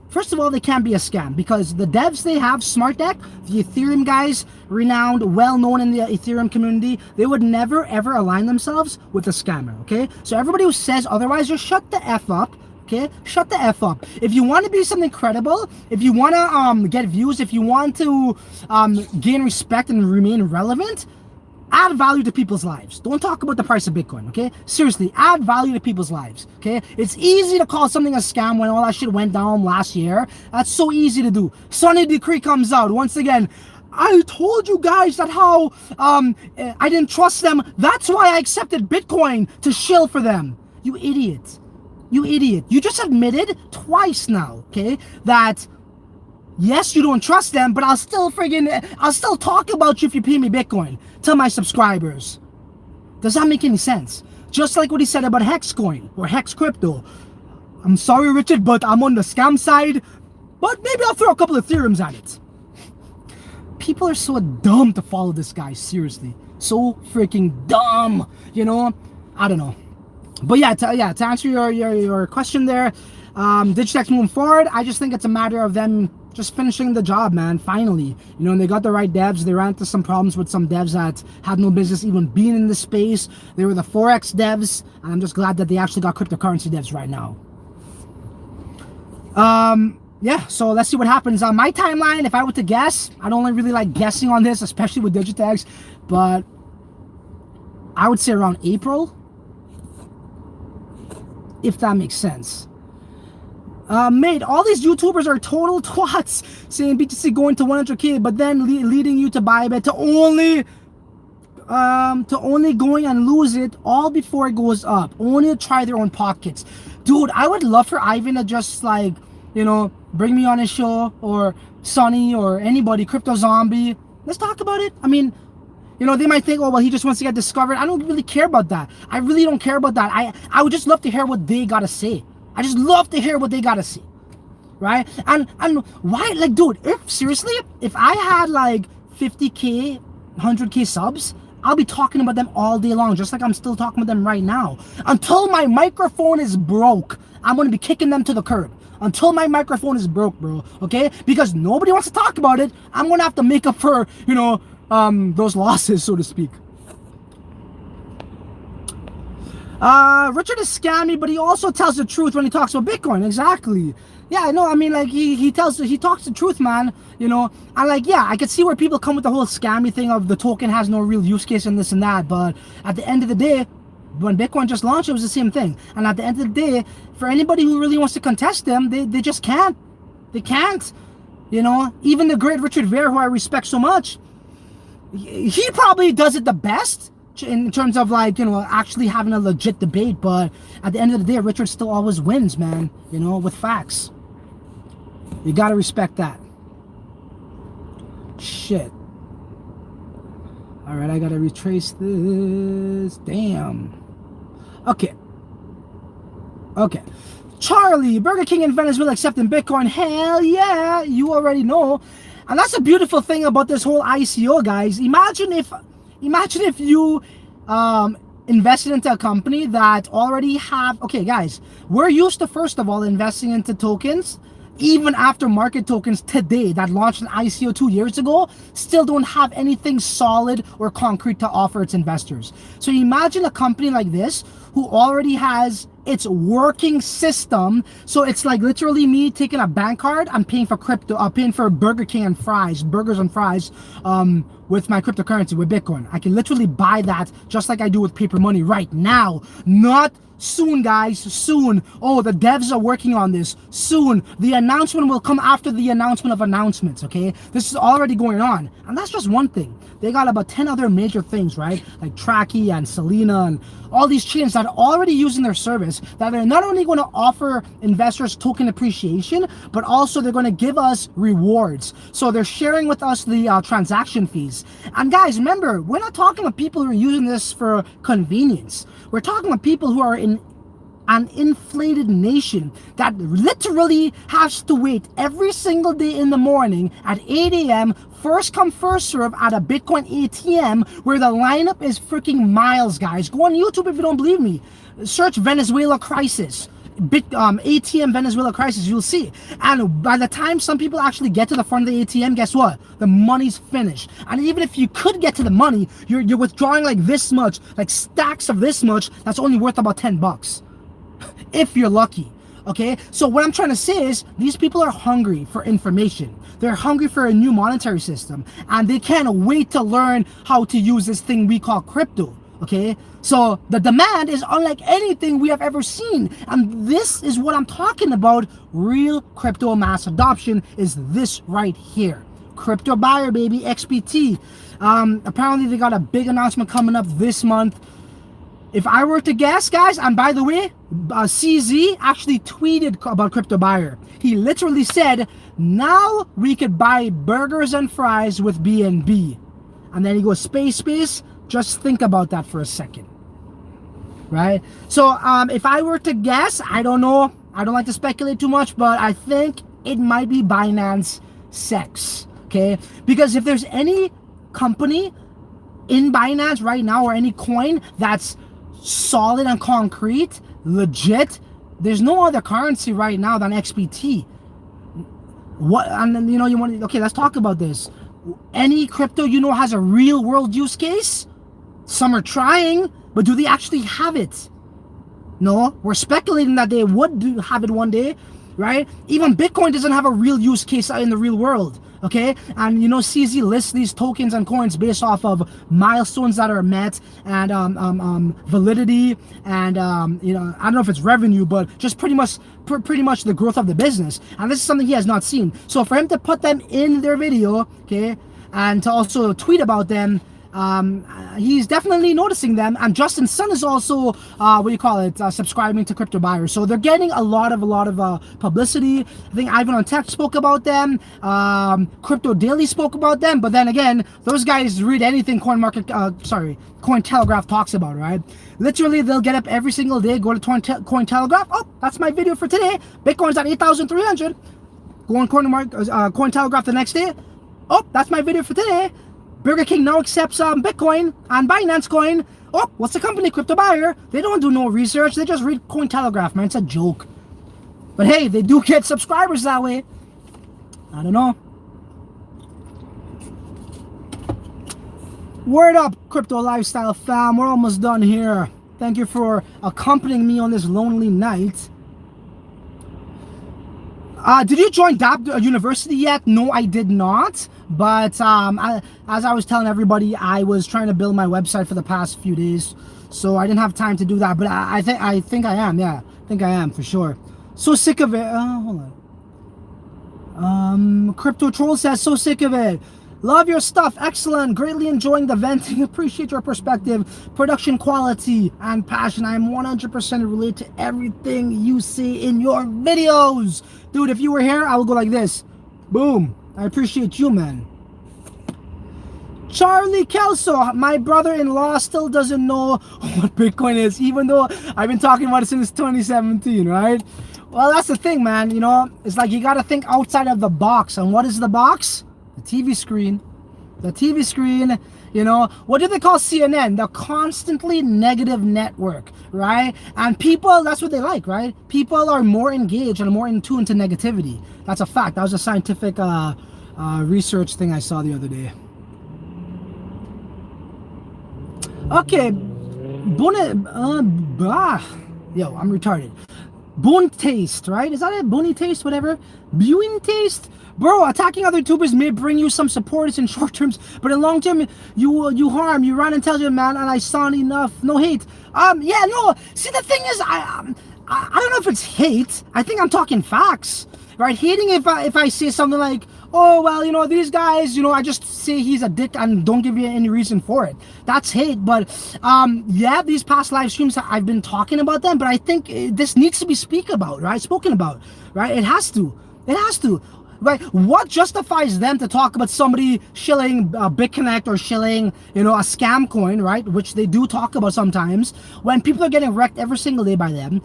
first of all, they can't be a scam, because the devs they have, SmartDeck, the Ethereum guys, renowned, well-known in the Ethereum community, they would never, ever align themselves with a scammer, okay? So everybody who says otherwise, just shut the F up, okay? Shut the F up. If you want to be something credible, if you want to get views, if you want to gain respect and remain relevant, add value to people's lives. Don't talk about the price of Bitcoin, okay? Seriously, add value to people's lives, okay? It's easy to call something a scam when all that shit went down last year. That's so easy to do. Sunny Decree comes out. Once again, I told you guys that how I didn't trust them. That's why I accepted Bitcoin to shill for them. You idiot. You idiot. You just admitted twice now, okay, that yes, you don't trust them, but I'll still talk about you if you pay me Bitcoin to my subscribers. Does that make any sense? Just like what he said about Hexcoin or Hex Crypto. I'm sorry, Richard, but I'm on the scam side, but maybe I'll throw a couple of Ethereums at it. People are so dumb to follow this guy, seriously. So freaking dumb, I don't know. But yeah, to answer your question there, Digitex moving forward, I just think it's a matter of them just finishing the job, man, finally. And they got the right devs. They ran into some problems with some devs that had no business even being in this space. They were the Forex devs, and I'm just glad that they actually got cryptocurrency devs right now. Yeah, so let's see what happens. On my timeline, if I were to guess, I don't really like guessing on this, especially with Digitex, but I would say around April, if that makes sense. Mate, all these YouTubers are total twats saying BTC going to 100K, but then leading you to buy it to only going and lose it all before it goes up, only to try their own pockets. Dude, I would love for Ivan to just bring me on his show, or Sonny, or anybody, Crypto Zombie. Let's talk about it. I mean, they might think, oh, well, he just wants to get discovered. I don't really care about that. I really don't care about that. I would just love to hear what they gotta say. I just love to hear what they gotta say, right? And why, dude, if I had 50K, 100K subs, I'll be talking about them all day long, just like I'm still talking about them right now. Until my microphone is broke, I'm gonna be kicking them to the curb. Until my microphone is broke, bro, okay? Because nobody wants to talk about it, I'm gonna have to make up for, those losses, so to speak. Richard is scammy, but he also tells the truth when he talks about Bitcoin. Exactly. Yeah, I know. I mean, he talks the truth, man. I could see where people come with the whole scammy thing of the token has no real use case and this and that. But at the end of the day, when Bitcoin just launched, it was the same thing. And at the end of the day, for anybody who really wants to contest them, they just can't. They can't. Even the great Richard Vare, who I respect so much, he probably does it the best in terms of actually having a legit debate, but at the end of the day, Richard still always wins, man, with facts. You gotta respect that. Shit. Alright, I gotta retrace this. Damn. Okay. Charlie, Burger King in Venezuela accepting Bitcoin. Hell yeah, you already know. And that's a beautiful thing about this whole ICO, guys. Imagine if you invested into a company that already have... Okay, guys, we're used to, first of all, investing into tokens, even after market tokens today that launched an ICO 2 years ago, still don't have anything solid or concrete to offer its investors. So imagine a company like this who already has its working system. So it's literally me taking a bank card, I'm paying for crypto, paying for Burger King and fries, burgers and fries, with my cryptocurrency, with Bitcoin. I can literally buy that just like I do with paper money right now. Not soon, guys, soon. Oh, the devs are working on this. Soon. The announcement will come after the announcement of announcements, okay? This is already going on. And that's just one thing. They got about 10 other major things, right? Like Tracky and Selena and all these chains that are already using their service, that are not only going to offer investors token appreciation, but also they're going to give us rewards. So they're sharing with us the transaction fees. And guys, remember, we're not talking about people who are using this for convenience. We're talking about people who are in an inflated nation that literally has to wait every single day in the morning at 8 a.m. first come first serve at a Bitcoin ATM where the lineup is freaking miles, guys. Go on YouTube if you don't believe me. Search Venezuela crisis. ATM Venezuela crisis, you'll see. And by the time some people actually get to the front of the ATM, guess what? The money's finished. And even if you could get to the money, you're withdrawing like this much, like stacks of this much, that's only worth about 10 bucks. If you're lucky. Okay, so what I'm trying to say is these people are hungry for information. They're hungry for a new monetary system, and they can't wait to learn how to use this thing we call crypto. Okay, so the demand is unlike anything we have ever seen, and this is what I'm talking about. Real crypto mass adoption is this right here. Crypto buyer, baby, XBT. Apparently they got a big announcement coming up this month. If I were to guess, guys, and by the way, CZ actually tweeted about Crypto Buyer. He literally said, now we could buy burgers and fries with BNB. And then he goes, space. Just think about that for a second. Right? So if I were to guess, I don't know. I don't like to speculate too much, but I think it might be Binance Sex. Okay? Because if there's any company in Binance right now or any coin that's solid and concrete, legit, there's no other currency right now than XBT. What? And then, you want, okay, let's talk about this. Any crypto has a real world use case? Some are trying, but do they actually have it? No, we're speculating that they would have it one day, right? Even Bitcoin doesn't have a real use case in the real world. Okay, and CZ lists these tokens and coins based off of milestones that are met and validity and I don't know if it's revenue, but just pretty much the growth of the business. And this is something he has not seen. So for him to put them in their video, okay, and to also tweet about them, he's definitely noticing them. And Justin Sun is also subscribing to Crypto Buyer, so they're getting a lot of publicity. I think Ivan on Tech spoke about them, Crypto Daily spoke about them, but then again, those guys read anything Cointelegraph talks about, right? Literally, they'll get up every single day, go to Cointelegraph. Oh, that's my video for today. Bitcoin's at 8,300. Go on Cointelegraph the next day. Oh, that's my video for today. Burger King now accepts Bitcoin and Binance Coin. Oh, what's the company? Crypto Buyer. They don't do no research. They just read Cointelegraph, man. It's a joke. But hey, they do get subscribers that way. I don't know. Word up, Crypto Lifestyle fam. We're almost done here. Thank you for accompanying me on this lonely night. Did you join DAP University yet? No, I did not. But as I was telling everybody, I was trying to build my website for the past few days, so I didn't have time to do that. But I think I am. Yeah, I think I am for sure. So sick of it. Hold on. Crypto Troll says, so sick of it. Love your stuff. Excellent. Greatly enjoying the venting. Appreciate your perspective, production quality, and passion. I'm 100% relate to everything you say in your videos. Dude, if you were here, I would go like this. Boom. I appreciate you, man. Charlie Kelso, my brother-in-law still doesn't know what Bitcoin is, even though I've been talking about it since 2017, right? Well, that's the thing, man. It's like you got to think outside of the box. And what is the box? The TV screen. The TV screen, what do they call CNN? The constantly negative network, right? And people, that's what they like, right? People are more engaged and more in tune to negativity. That's a fact. That was a scientific research thing I saw the other day. Okay. Yo, I'm retarded. Bone taste, right? Is that it? Bony taste, whatever. Viewing taste, bro. Attacking other YouTubers may bring you some support in short terms, but in long term, you harm. You run and tell your man, and I saw enough. No hate. Yeah, no. See, the thing is, I don't know if it's hate. I think I'm talking facts, right? Hating if I say something like, oh, well, you know, these guys, you know, I just say he's a dick and don't give you any reason for it. That's hate. But yeah, these past live streams, I've been talking about them, but I think this needs to be spoken about, right? It has to. Right? What justifies them to talk about somebody shilling BitConnect or shilling, you know, a scam coin, right? Which they do talk about sometimes, when people are getting wrecked every single day by them.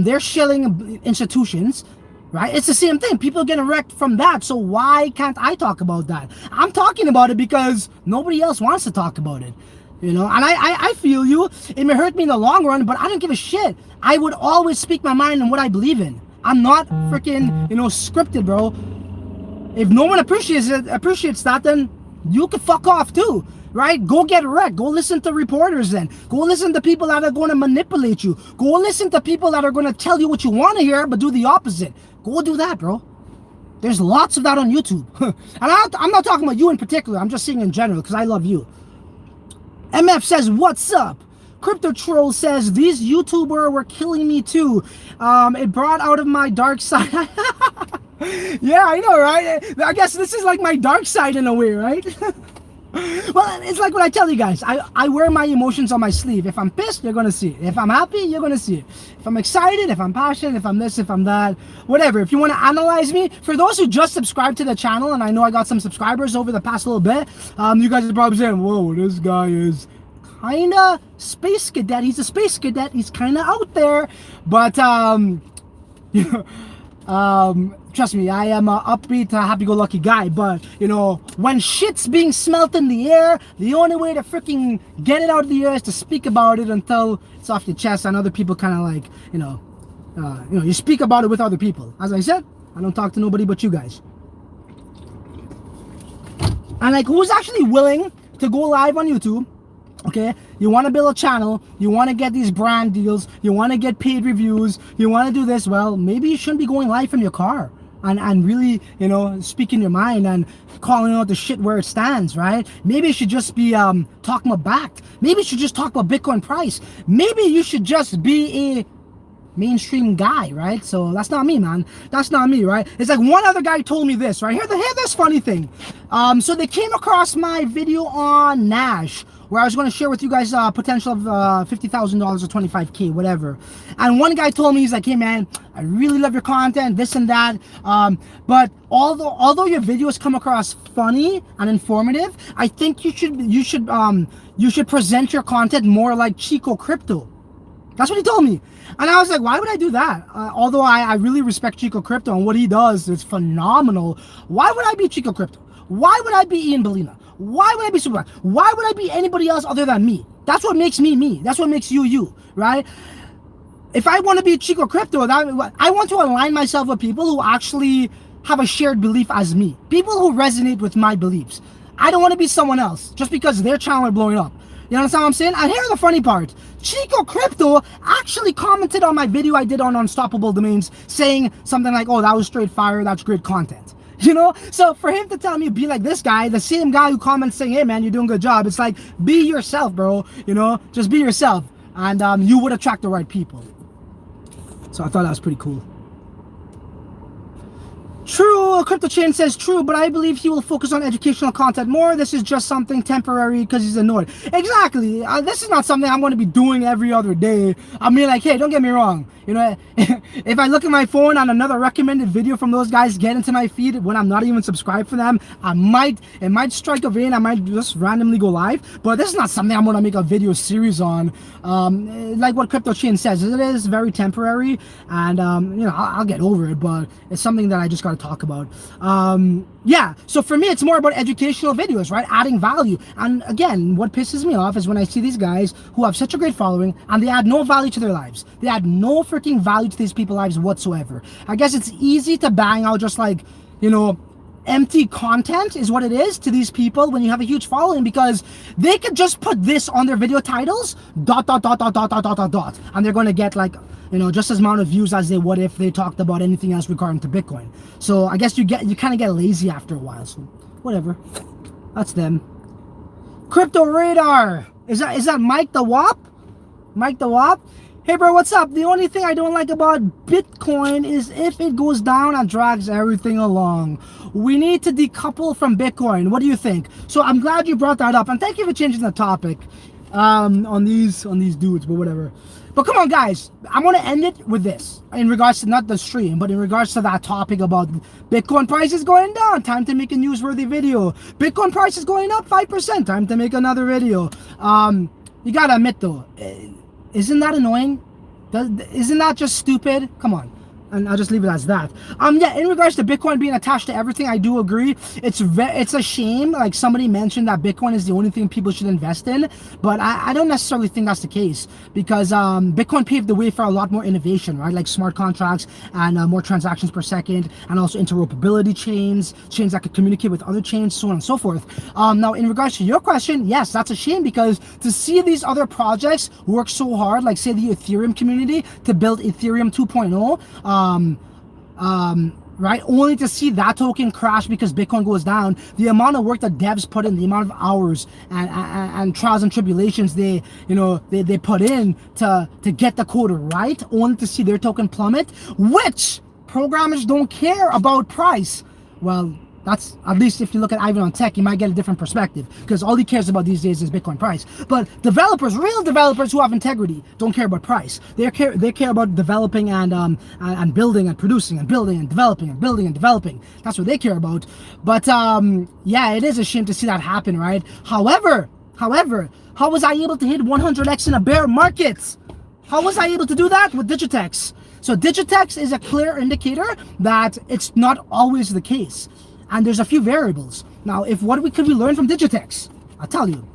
They're shilling institutions, right? It's the same thing. People are getting wrecked from that. So why can't I talk about that? I'm talking about it because nobody else wants to talk about it. You know, and I feel you. It may hurt me in the long run, but I don't give a shit. I would always speak my mind and what I believe in. I'm not freaking, you know, scripted, bro. If no one appreciates that, then you can fuck off too, right? Go get wrecked. Go listen to reporters then. Go listen to people that are going to manipulate you. Go listen to people that are going to tell you what you want to hear, but do the opposite. Go do that, bro. There's lots of that on YouTube. And I'm not talking about you in particular. I'm just saying in general because I love you. MF says, what's up? Crypto Troll says, these YouTubers were killing me too. It brought out of my dark side. Yeah, I know, right? I guess this is like my dark side in a way, right? Well, it's like what I tell you guys. I wear my emotions on my sleeve. If I'm pissed, you're going to see it. If I'm happy, you're going to see it. If I'm excited, if I'm passionate, if I'm this, if I'm that, whatever. If you want to analyze me, for those who just subscribed to the channel, and I know I got some subscribers over the past little bit, you guys are probably saying, whoa, this guy is kind of space cadet. He's a space cadet. He's kind of out there. But, you know, trust me, I am a upbeat, happy-go-lucky guy, but, you know, when shit's being smelt in the air, the only way to freaking get it out of the air is to speak about it until it's off your chest, and other people kind of like, you know, you speak about it with other people. As I said, I don't talk to nobody but you guys. And, like, who's actually willing to go live on YouTube? Okay, you want to build a channel, you want to get these brand deals, you want to get paid reviews, you want to do this, well, maybe you shouldn't be going live from your car and really, you know, speaking your mind and calling out the shit where it stands, right? Maybe you should just be talking about backed. Maybe you should just talk about Bitcoin price. Maybe you should just be a mainstream guy, right? So that's not me, man. That's not me, right? It's like one other guy told me this, right? Hear this funny thing. So they came across my video on Nash, where I was going to share with you guys potential of $50,000 or 25K, whatever. And one guy told me, he's like, hey man, I really love your content, this and that. But although your videos come across funny and informative, I think you should present your content more like Chico Crypto. That's what he told me. And I was like, why would I do that? Although I really respect Chico Crypto and what he does is phenomenal. Why would I be Chico Crypto? Why would I be Ian Bellina? Why would I be Superman? Why would I be anybody else other than me? That's what makes me me. That's what makes you you, right? If I want to be Chico Crypto, I want to align myself with people who actually have a shared belief as me. People who resonate with my beliefs. I don't want to be someone else just because their channel is blowing up. You understand what I'm saying? And here's the funny part. Chico Crypto actually commented on my video I did on Unstoppable Domains saying something like, oh, that was straight fire, that's great content. You know, so for him to tell me be like this guy, the same guy who comments saying, hey man, you're doing a good job, it's like, be yourself, bro. You know, just be yourself, and you would attract the right people. So I thought that was pretty cool. True, Crypto Chain says true, but I believe he will focus on educational content more. This is just something temporary because he's annoyed. Exactly. This is not something I'm going to be doing every other day. I mean, like, hey, don't get me wrong. You know, if I look at my phone and another recommended video from those guys get into my feed when I'm not even subscribed for them, it might strike a vein. I might just randomly go live. But this is not something I'm going to make a video series on. Like what Crypto Chain says, it is very temporary, and you know, I'll get over it. But it's something that I just got to talk about. Yeah, so for me it's more about educational videos, right? Adding value. And again, what pisses me off is when I see these guys who have such a great following and they add no value to their lives. They add no freaking value to these people's lives whatsoever. I guess it's easy to bang out just like, you know, empty content is what it is to these people when you have a huge following, because they could just put this on their video titles, dot dot dot dot dot dot dot dot dot, and they're going to get like, you know, just as amount of views as they would if they talked about anything else regarding to Bitcoin. So I guess you kind of get lazy after a while. So whatever, that's them. Crypto Radar, is that Mike the Wop? Mike the Wop? Hey bro, what's up? The only thing I don't like about Bitcoin is if it goes down and drags everything along. We need to decouple from Bitcoin. What do you think? So I'm glad you brought that up, and thank you for changing the topic on these dudes, but whatever. But come on guys, I want to end it with this in regards to not the stream, but in regards to that topic about Bitcoin prices going down. Time to make a newsworthy video. Bitcoin price is going up 5%. Time to make another video. You gotta admit though, isn't that annoying? Isn't that just stupid? Come on. And I'll just leave it as that. Yeah, in regards to Bitcoin being attached to everything, I do agree. It's a shame. Like somebody mentioned that Bitcoin is the only thing people should invest in, but I don't necessarily think that's the case, because Bitcoin paved the way for a lot more innovation, right? Like smart contracts and more transactions per second, and also interoperability chains that could communicate with other chains, so on and so forth. Now, in regards to your question, yes, that's a shame, because to see these other projects work so hard, like say the Ethereum community, to build Ethereum 2.0, right, only to see that token crash because Bitcoin goes down. The amount of work that devs put in, the amount of hours and trials and tribulations they put in to get the code right, only to see their token plummet, which programmers don't care about price. Well, that's, at least if you look at Ivan on Tech, you might get a different perspective, because all he cares about these days is Bitcoin price. But developers, real developers who have integrity, don't care about price. They care about developing and building and producing and building and developing and building and developing. That's what they care about. But yeah, it is a shame to see that happen, right? However, how was I able to hit 100x in a bear market? How was I able to do that? With Digitex. So Digitex is a clear indicator that it's not always the case. And there's a few variables. Now, what could we learn from Digitex? I'll tell you.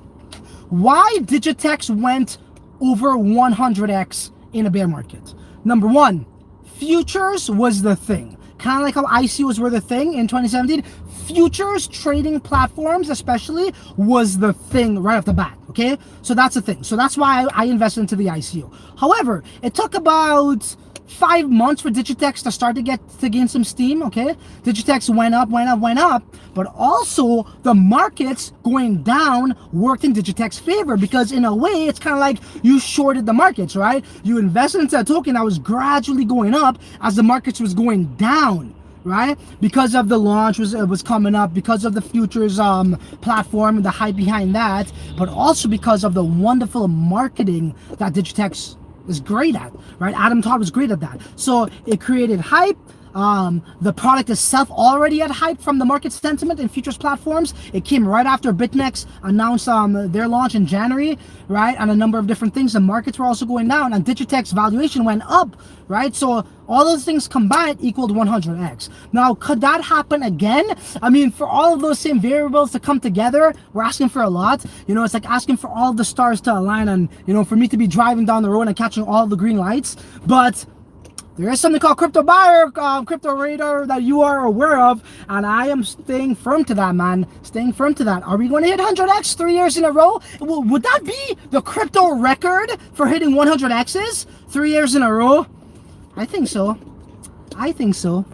Why Digitex went over 100x in a bear market. Number one, futures was the thing. Kind of like how ICOs were the thing in 2017. Futures trading platforms especially was the thing right off the bat, okay? So that's the thing. So that's why I invested into the ICO. However, it took about 5 months for Digitex to start to gain some steam, okay? Digitex went up, but also the markets going down worked in Digitex's favor, because in a way, it's kind of like you shorted the markets, right? You invested into a token that was gradually going up as the markets was going down, right? Because of the launch was coming up, because of the futures platform and the hype behind that, but also because of the wonderful marketing that Digitex is great at, right? Adam Todd was great at that. So it created hype. The product itself already had hype from the market sentiment and futures platforms. It came right after BitMEX announced their launch in January, right? And a number of different things. The markets were also going down, and Digitex's valuation went up, right? So all those things combined equaled 100x. Now, could that happen again? I mean, for all of those same variables to come together, we're asking for a lot. You know, it's like asking for all the stars to align, and, you know, for me to be driving down the road and catching all the green lights. But there is something called Crypto Buyer, Crypto Radar, that you are aware of, and I am staying firm to that, man. Staying firm to that. Are we going to hit 100x 3 years in a row? Would that be the crypto record for hitting 100x's 3 years in a row? I think so. I think so.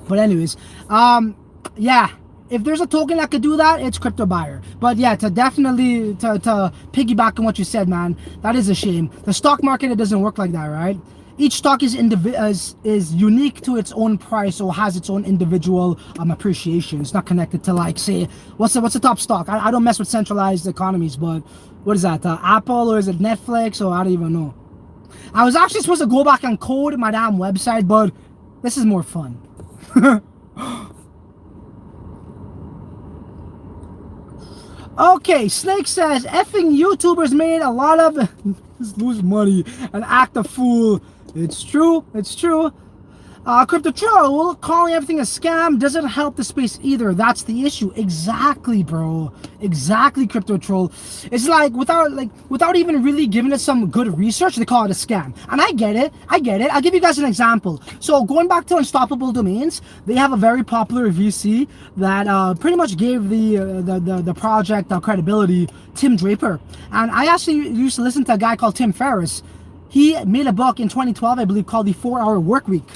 But anyways, yeah. If there's a token that could do that, it's Crypto Buyer. But yeah, to piggyback on what you said, man, that is a shame. The stock market, it doesn't work like that, right? Each stock is unique to its own price, or has its own individual appreciation. It's not connected to, like, say, what's the top stock? I don't mess with centralized economies, but what is that? Apple, or is it Netflix, or I don't even know. I was actually supposed to go back and code my damn website, but this is more fun. Okay, Snake says, effing YouTubers made a lot of lose money and act a fool. It's true, it's true. Crypto Troll, calling everything a scam doesn't help the space either. That's the issue. Exactly, bro. Exactly, Crypto Troll. It's like without even really giving it some good research, they call it a scam. And I get it. I get it. I'll give you guys an example. So going back to Unstoppable Domains, they have a very popular VC that pretty much gave the project credibility, Tim Draper. And I actually used to listen to a guy called Tim Ferriss. He made a book in 2012, I believe, called The 4-Hour Workweek.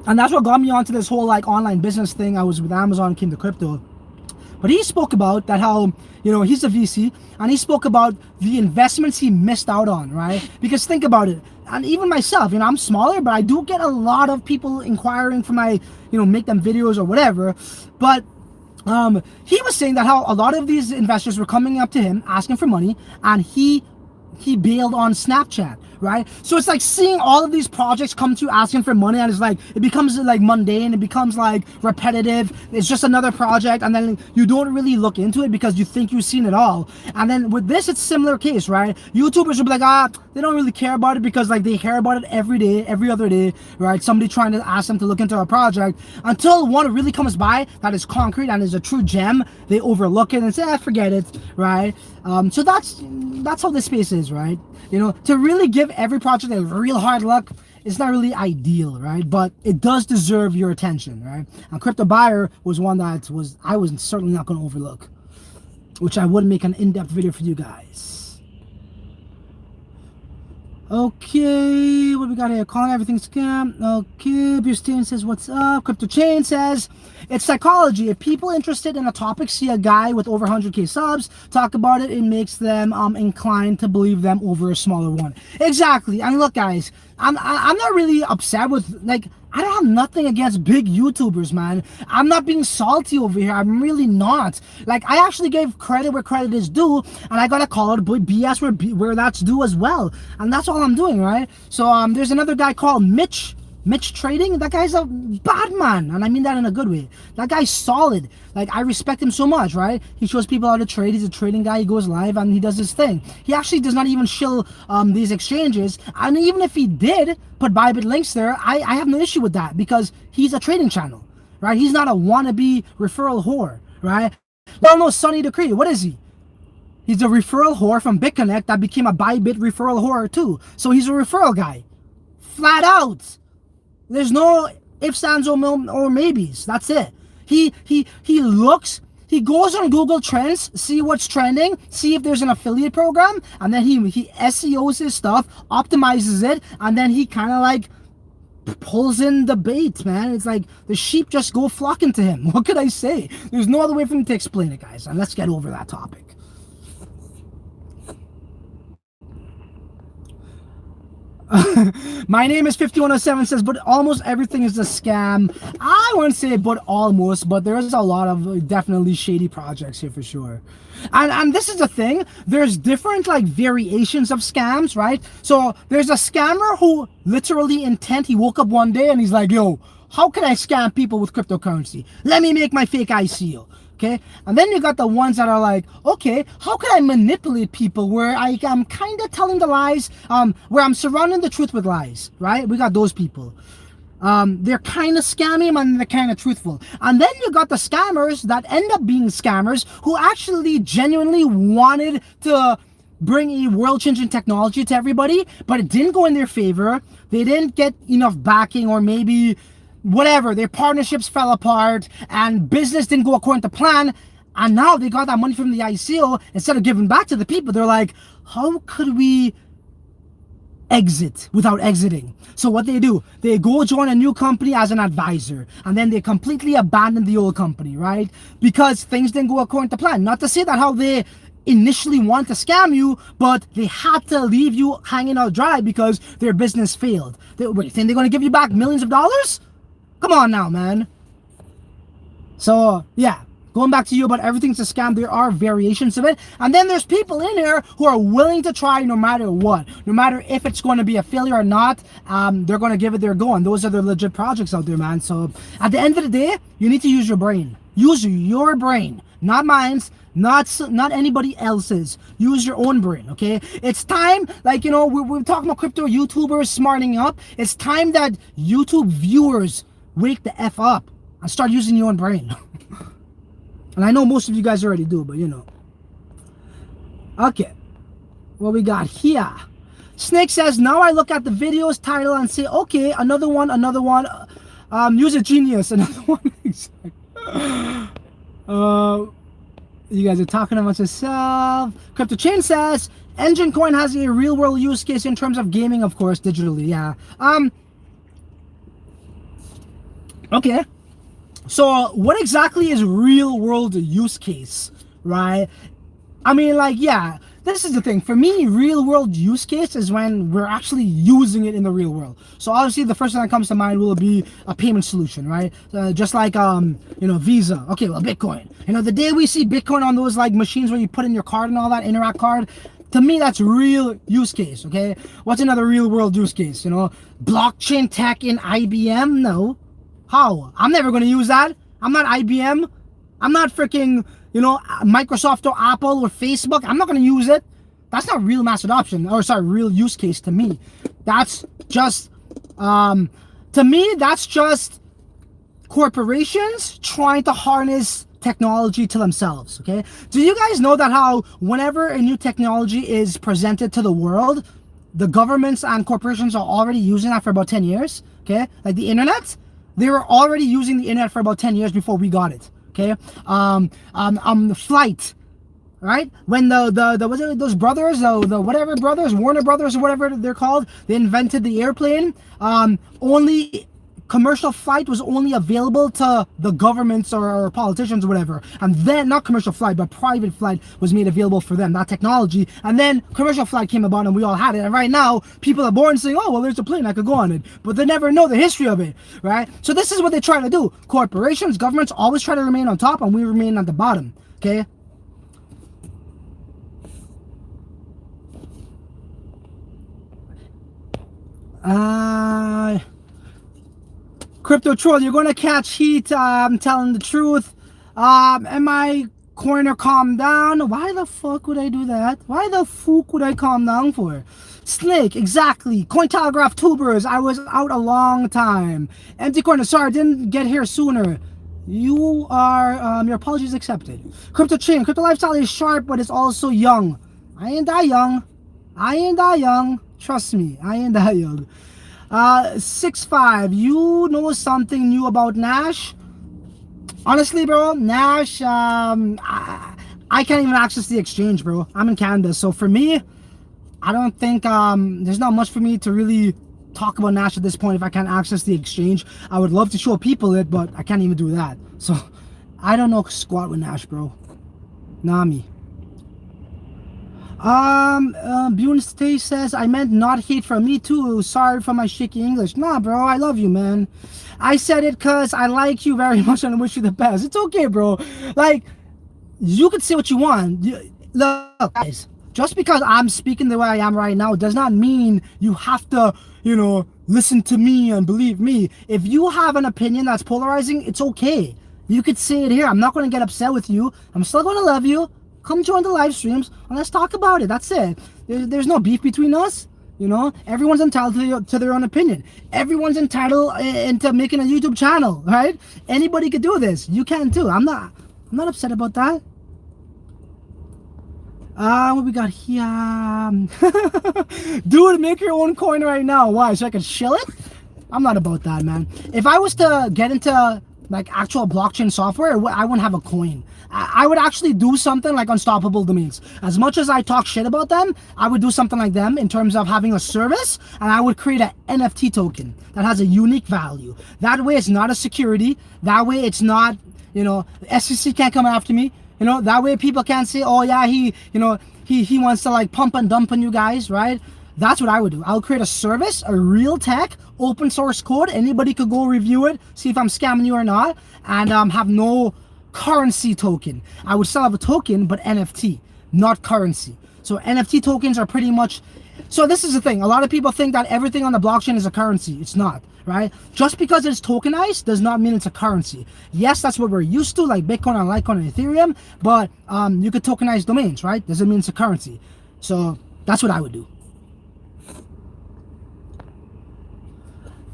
And that's what got me onto this whole like online business thing. I was with Amazon, came to crypto. But he spoke about that how, you know, he's a VC, and he spoke about the investments he missed out on, right? Because think about it, and even myself, you know, I'm smaller, but I do get a lot of people inquiring for my, you know, make them videos or whatever. But he was saying that how a lot of these investors were coming up to him asking for money, and he bailed on Snapchat, right? So it's like seeing all of these projects come to asking for money, and it's like it becomes like mundane, it becomes like repetitive. It's just another project, and then you don't really look into it because you think you've seen it all. And then with this, it's similar case, right? YouTubers will be like, they don't really care about it because like they hear about it every day, every other day, right? Somebody trying to ask them to look into a project, until one really comes by that is concrete and is a true gem, they overlook it and say, forget it, right? So that's how this space is, right? You know, to really give every project a real hard look, it's not really ideal, right? But it does deserve your attention, right? And Crypto Buyer was one that I was certainly not going to overlook, which I would make an in-depth video for you guys. Okay, what we got here? Calling everything scam. Okay, Bustain says, what's up? Crypto Chain says, it's psychology. If people interested in a topic see a guy with over 100k subs talk about it, it makes them inclined to believe them over a smaller one. Exactly. And look, guys, I'm not really upset with, like, I don't have nothing against big YouTubers, man. I'm not being salty over here. I'm really not. Like, I actually gave credit where credit is due, and I gotta call it BS where that's due as well. And that's all I'm doing, right? So there's another guy called Mitch Trading. That guy's a bad man, and I mean that in a good way. That guy's solid. Like, I respect him so much, right? He shows people how to trade. He's a trading guy. He goes live and he does his thing. He actually does not even shill these exchanges, and even if he did put Bybit links there, I have no issue with that because he's a trading channel, right? He's not a wannabe referral whore, right? Well, no, Sonny Decree, what is he? He's a referral whore from BitConnect that became a Bybit referral whore too. So he's a referral guy, flat out. There's no ifs, ands, or maybes. That's it. He goes on Google Trends, see what's trending, see if there's an affiliate program, and then he SEOs his stuff, optimizes it, and then he kind of like pulls in the bait, man. It's like the sheep just go flocking to him. What could I say? There's no other way for me to explain it, guys. And let's get over that topic. My name is 5107 says, but almost everything is a scam. I wouldn't say but almost, but there's a lot of definitely shady projects here for sure. And this is the thing, there's different like variations of scams, right? So there's a scammer who literally he woke up one day and he's like, yo, how can I scam people with cryptocurrency? Let me make my fake ICO. Okay, and then you got the ones that are like, okay, how can I manipulate people where I'm kind of telling the lies, where I'm surrounding the truth with lies, right? We got those people. They're kind of scammy and they're kind of truthful. And then you got the scammers that end up being scammers who actually genuinely wanted to bring a world-changing technology to everybody, but it didn't go in their favor. They didn't get enough backing, or maybe whatever, their partnerships fell apart and business didn't go according to plan, and now they got that money from the ICO. Instead of giving back to the people, they're like, how could we exit without exiting? So what they do, they go join a new company as an advisor, and then they completely abandon the old company, right? Because things didn't go according to plan. Not to say that how they initially want to scam you, but they had to leave you hanging out dry because their business failed. What, you think they're going to give you back millions of dollars? Come on now, man. So, yeah, going back to you about everything's a scam, there are variations of it. And then there's people in here who are willing to try no matter what. No matter if it's going to be a failure or not, they're going to give it their go. And those are the legit projects out there, man. So, at the end of the day, you need to use your brain. Use your brain. not mine's, not anybody else's. Use your own brain, okay? It's time, like, you know, we're talking about crypto YouTubers smartening up. It's time that YouTube viewers wake the F up and start using your own brain. And I know most of you guys already do, but you know. Okay, what we got here? Snake says, now I look at the video's title and say, okay, another one, use a genius, another one. You guys are talking amongst yourself. Crypto Chain says, Engine Coin has a real world use case in terms of gaming, of course, digitally, yeah. Okay. So what exactly is real world use case, right? I mean, like, yeah, this is the thing. For me, real world use case is when we're actually using it in the real world. So obviously the first thing that comes to mind will be a payment solution, right? Just like, you know, Visa. Okay, well, Bitcoin. You know, the day we see Bitcoin on those like machines where you put in your card and all that, Interact card, to me, that's real use case, okay? What's another real world use case, you know? Blockchain tech in IBM? No. How? I'm never going to use that. I'm not IBM. I'm not freaking, you know, Microsoft or Apple or Facebook. I'm not going to use it. That's not real mass adoption. Or sorry, real use case to me. That's just, to me, that's just corporations trying to harness technology to themselves, okay? Do you guys know that how whenever a new technology is presented to the world, the governments and corporations are already using that for about 10 years, okay? Like the internet, they were already using the internet for about 10 years before we got it, okay? The flight, right? When was it those brothers, the whatever brothers, Warner Brothers or whatever they're called, they invented the airplane. Only commercial flight was only available to the governments or politicians or whatever. And then, not commercial flight, but private flight was made available for them, that technology. And then commercial flight came about and we all had it. And right now, people are born saying, oh, well, there's a plane, I could go on it. But they never know the history of it, right? So this is what they try to do. Corporations, governments always try to remain on top and we remain at the bottom, okay? Crypto Troll, you're gonna catch heat. I'm telling the truth. Am I corner calm down? Why the fuck would I do that? Why the fuck would I calm down for? Snake, exactly. Cointelegraph tubers, I was out a long time. Empty corner, sorry, I didn't get here sooner. You are, your apologies accepted. Crypto Chain, crypto lifestyle is sharp, but it's also young. I ain't that young. I ain't that young. Trust me, I ain't that young. 6'5", you know something new about Nash? Honestly, bro, Nash, I can't even access the exchange, bro. I'm in Canada, so for me, I don't think, there's not much for me to really talk about Nash at this point if I can't access the exchange. I would love to show people it, but I can't even do that. So, I don't know squat with Nash, bro. Nami. Bune Stay says, I meant not hate from me too. Sorry for my shaky English. Nah, bro, I love you, man. I said it because I like you very much and I wish you the best. It's okay, bro. Like, you can say what you want. Look, guys, just because I'm speaking the way I am right now does not mean you have to, you know, listen to me and believe me. If you have an opinion that's polarizing, it's okay. You could say it here. I'm not going to get upset with you. I'm still going to love you. Come join the live streams and let's talk about it. That's it. There's no beef between us. You know, everyone's entitled to their own opinion. Everyone's entitled into making a YouTube channel, right? Anybody could do this. You can too. I'm not upset about that. What we got here? Dude, make your own coin right now. Why? So I can shill it? I'm not about that, man. If I was to get into like actual blockchain software, I wouldn't have a coin. I would actually do something like Unstoppable Domains. As much as I talk shit about them, I would do something like them in terms of having a service, and I would create an NFT token that has a unique value. That way it's not a security. That way it's not, you know, SEC can't come after me. You know, that way people can't say, oh yeah, he wants to like pump and dump on you guys, right? That's what I would do. I'll create a service, a real tech, open source code. Anybody could go review it, see if I'm scamming you or not, and have no currency token. I would still have a token, but NFT, not currency. So NFT tokens are pretty much, so this is the thing. A lot of people think that everything on the blockchain is a currency. It's not, right? Just because it's tokenized does not mean it's a currency. Yes, that's what we're used to, like Bitcoin and Litecoin and Ethereum, but you could tokenize domains, right? Doesn't mean it's a currency. So that's what I would do.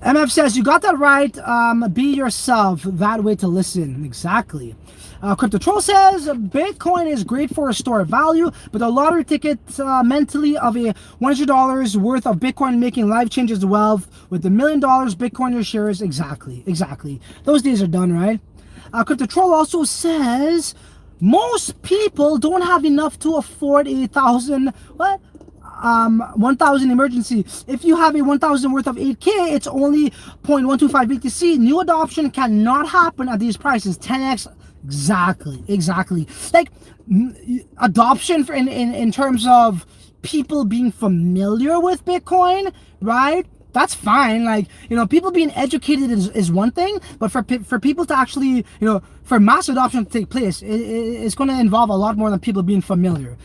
MF says, you got that right. Be yourself. That way to listen. Exactly. Crypto Troll says, Bitcoin is great for a store of value, but the lottery ticket mentally of a $100 worth of Bitcoin making life changes wealth with $1 million Bitcoin your shares. Exactly. Those days are done, right? Crypto Troll also says, most people don't have enough to afford a 1,000 emergency. If you have a 1,000 worth of 8K, it's only 0.125 BTC. New adoption cannot happen at these prices. 10x. Exactly. Like adoption for in terms of people being familiar with Bitcoin, right? That's fine. Like, you know, people being educated is one thing, but for people to actually, you know, for mass adoption to take place, it's going to involve a lot more than people being familiar.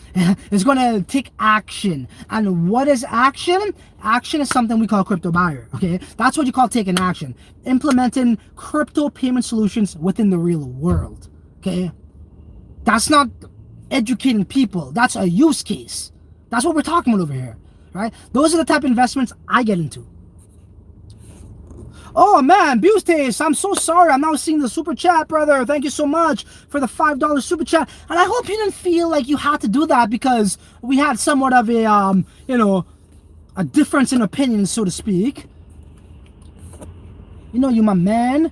It's going to take action. And what is action? Action is something we call crypto buyer. Okay, that's what you call taking action. Implementing crypto payment solutions within the real world. Okay, that's not educating people. That's a use case. That's what we're talking about over here, right? Those are the type of investments I get into. Oh man, Bustace, I'm so sorry. I'm now seeing the super chat, brother. Thank you so much for the $5 super chat. And I hope you didn't feel like you had to do that because we had somewhat of a, you know, a difference in opinion, so to speak. You know, you my man.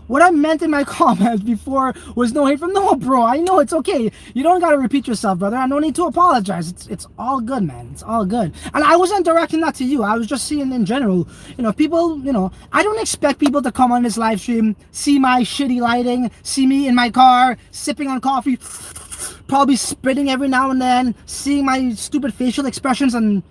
What I meant in my comments before was no hate from no, bro. I know it's okay. You don't gotta repeat yourself, brother. I don't need to apologize. It's all good, man. It's all good. And I wasn't directing that to you. I was just seeing in general. You know, people. You know, I don't expect people to come on this live stream, see my shitty lighting, see me in my car sipping on coffee, probably spitting every now and then, seeing my stupid facial expressions, and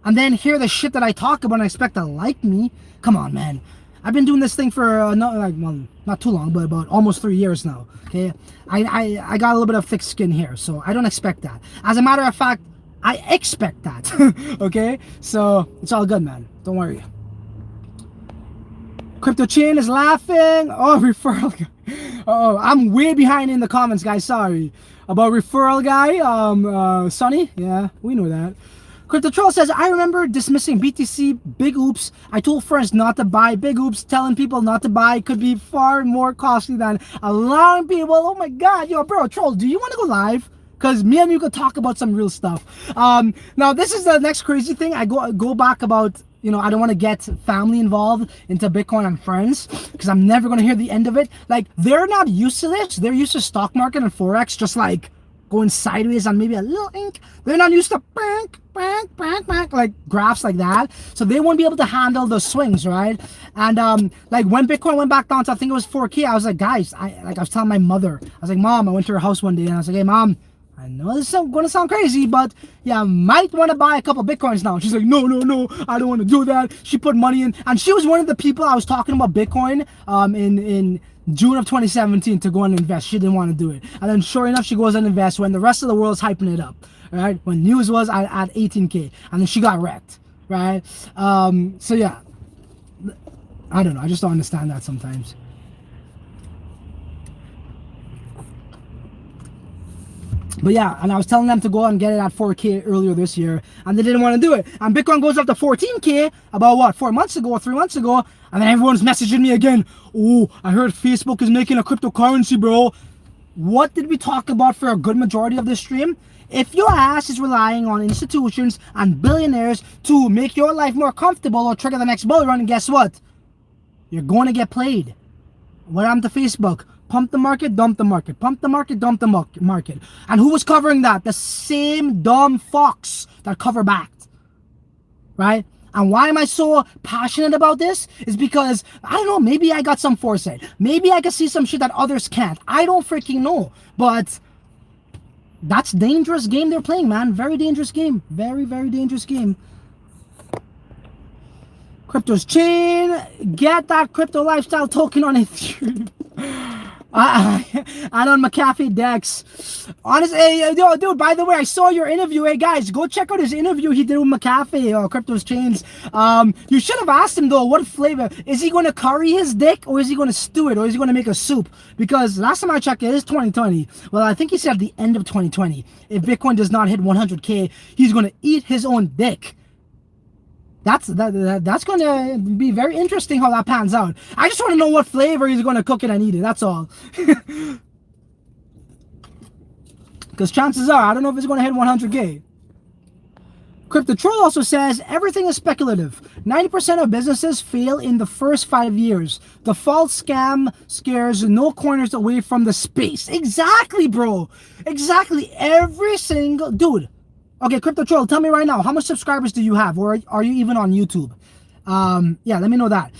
then hear the shit that I talk about and expect to like me. Come on, man. I've been doing this thing for not too long, but about almost 3 years now. Okay, I got a little bit of thick skin here, so I don't expect that. As a matter of fact, I expect that. Okay, so it's all good, man. Don't worry. Crypto Chain is laughing. Oh, referral guy. Oh, I'm way behind in the comments, guys. Sorry about referral guy. Sonny. Yeah, we know that. Crypto Troll says, I remember dismissing BTC, big oops. I told friends not to buy. Big oops, telling people not to buy could be far more costly than allowing people. Oh my God, yo, bro, Troll, do you want to go live? Because me and you could talk about some real stuff. Now, this is the next crazy thing. I go back about, you know, I don't want to get family involved into Bitcoin and friends because I'm never going to hear the end of it. Like, they're not used to this. They're used to stock market and Forex, just like going sideways on maybe a little ink. They're not used to like graphs like that, so they won't be able to handle those swings, right? And like when Bitcoin went back down to, I think it was 4K, I was like, guys, I was telling my mother, I was like, Mom, I went to her house one day and I was like, hey Mom, I know this is going to sound crazy, but yeah, I might want to buy a couple Bitcoins now. She's like, no, I don't want to do that. She put money in, and she was one of the people I was talking about Bitcoin in June of 2017 to go and invest. She didn't want to do it, and then sure enough, she goes and invests when the rest of the world's hyping it up, right? When news was at 18K, and then she got wrecked, right? So yeah, I don't know. I just don't understand that sometimes. But yeah, and I was telling them to go and get it at 4K earlier this year, and they didn't want to do it. And Bitcoin goes up to 14K about what, 4 months ago, 3 months ago, and then everyone's messaging me again. Oh, I heard Facebook is making a cryptocurrency, bro. What did we talk about for a good majority of this stream? If your ass is relying on institutions and billionaires to make your life more comfortable or trigger the next bull run, guess what? You're going to get played. What happened to Facebook? Pump the market, dump the market. Pump the market, dump the market. And who was covering that? The same dumb fucks that cover backed. Right? And why am I so passionate about this? Is because, I don't know, maybe I got some foresight. Maybe I can see some shit that others can't. I don't freaking know. But that's dangerous game they're playing, man. Very dangerous game. Very, very dangerous game. Crypto's chain. Get that crypto lifestyle token on Ethereum. I on McAfee Dex. Honestly, hey, dude, by the way, I saw your interview. Hey, guys, go check out his interview he did with McAfee or Crypto's Chains. You should have asked him, though, what flavor. Is he going to curry his dick, or is he going to stew it, or is he going to make a soup? Because last time I checked, it is 2020. Well, I think he said at the end of 2020, if Bitcoin does not hit 100K, he's going to eat his own dick. That's going to be very interesting how that pans out. I just want to know what flavor he's going to cook it and eat it. That's all. Because chances are, I don't know if it's going to hit 100K. Crypto Troll also says, everything is speculative. 90% of businesses fail in the first 5 years. The false scam scares no corners away from the space. Exactly, bro. Exactly. Every single... Dude. Okay, Crypto Troll, tell me right now, how much subscribers do you have? Or are you even on YouTube? Yeah, let me know that.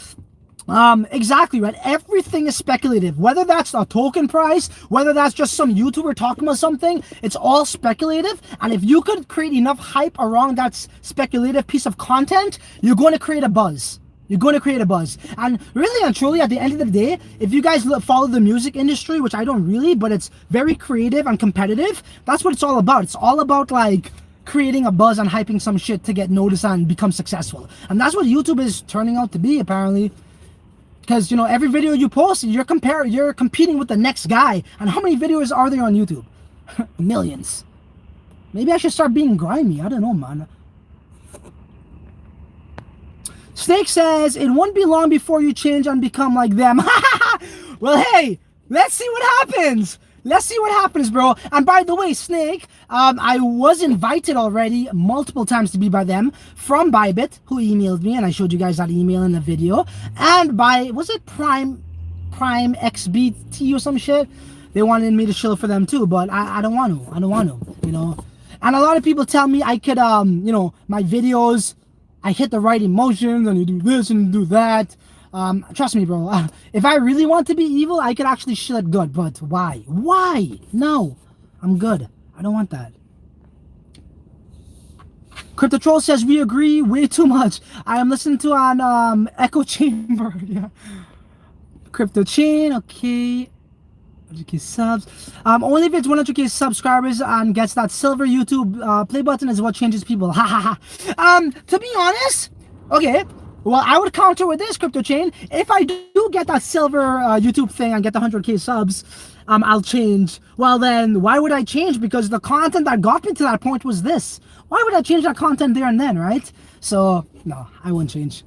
Exactly, right? Everything is speculative. Whether that's a token price, whether that's just some YouTuber talking about something, it's all speculative. And if you could create enough hype around that speculative piece of content, you're going to create a buzz. You're going to create a buzz. And really and truly, at the end of the day, if you guys follow the music industry, which I don't really, but it's very creative and competitive, that's what it's all about. It's all about, like, creating a buzz and hyping some shit to get noticed and become successful. And that's what YouTube is turning out to be, apparently. Because, you know, every video you post, you're competing with the next guy. And how many videos are there on YouTube? Millions. Maybe I should start being grimy. I don't know, man. Snake says, it won't be long before you change and become like them. Well, hey, let's see what happens. Let's see what happens, bro. And by the way, Snake, I was invited already multiple times to be by them from Bybit, who emailed me, and I showed you guys that email in the video. And by, was it Prime XBT or some shit? They wanted me to chill for them too, but I don't want to. I don't want to, you know. And a lot of people tell me I could, you know, my videos, I hit the right emotions, and you do this and do that. Trust me, bro. If I really want to be evil, I could actually shill it good. But why? Why? No. I'm good. I don't want that. Crypto Troll says, we agree way too much. I am listening to on Echo Chamber. Yeah. Crypto Chain. Okay. 100K subs. Only if it's 100K subscribers and gets that silver YouTube play button is what changes people. Ha ha ha. To be honest, okay. Well, I would counter with this, Crypto Chain. If I do get that silver YouTube thing and get the 100K subs, I'll change. Well, then, why would I change? Because the content that got me to that point was this. Why would I change that content there and then, right? So, no, I wouldn't change.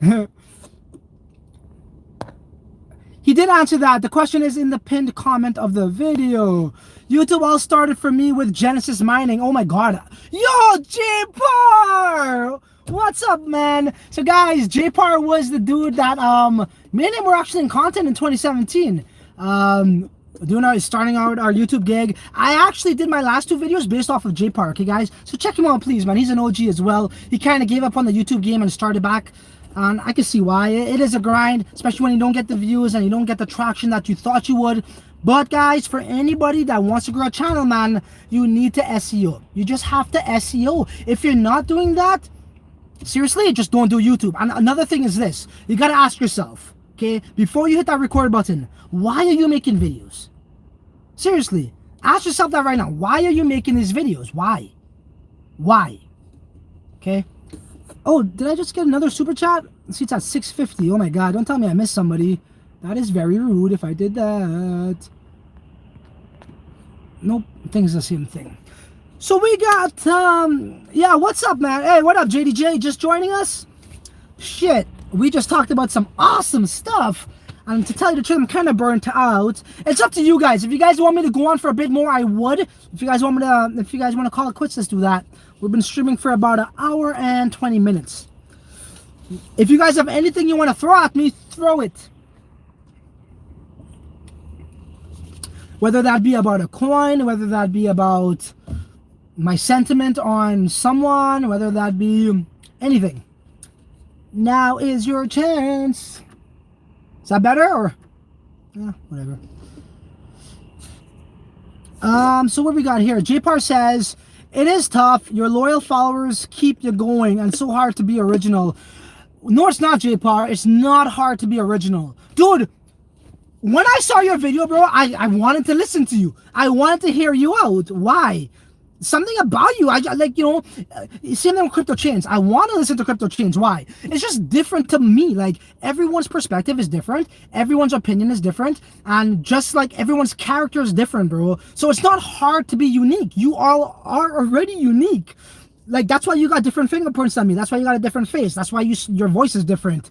He did answer that. The question is in the pinned comment of the video. YouTube all started for me with Genesis mining. Oh my god. Yo, J-Par! What's up, man? So guys, J-Par was the dude that me and him were actually in content in 2017. Starting out our YouTube gig. I actually did my last 2 videos based off of J-Par, okay guys? So check him out, please, man. He's an OG as well. He kind of gave up on the YouTube game and started back. And I can see why. It is a grind, especially when you don't get the views and you don't get the traction that you thought you would. But guys, for anybody that wants to grow a channel, man, you need to SEO. You just have to SEO. If you're not doing that, seriously, just don't do YouTube. And another thing is this. You got to ask yourself, okay, before you hit that record button, why are you making videos? Seriously, ask yourself that right now. Why are you making these videos? Why? Why? Okay? Oh, did I just get another super chat? See, it's at 650. Oh my god, don't tell me I missed somebody. That is very rude if I did that. Nope, thing's the same thing. So we got, yeah, what's up, man? Hey, what up, JDJ? Just joining us? Shit, we just talked about some awesome stuff. And to tell you the truth, I'm kind of burnt out. It's up to you guys. If you guys want me to go on for a bit more, I would. If you guys want to call it quits, let's do that. We've been streaming for about 1 hour and 20 minutes. If you guys have anything you want to throw at me, throw it. Whether that be about a coin, whether that be about my sentiment on someone, whether that be anything. Now is your chance. Is that better or? Yeah, whatever. So what we got here? J-Par says, it is tough. Your loyal followers keep you going and so hard to be original. No, it's not, J-Par. It's not hard to be original. Dude, when I saw your video, bro, I wanted to listen to you. I wanted to hear you out. Why? Something about you, I like, same thing with crypto chains. I want to listen to crypto chains. Why? It's just different to me. Like, everyone's perspective is different, everyone's opinion is different, and just like everyone's character is different, bro. So it's not hard to be unique. You all are already unique. Like, that's why you got different fingerprints on me. That's why you got a different face. That's why your voice is different,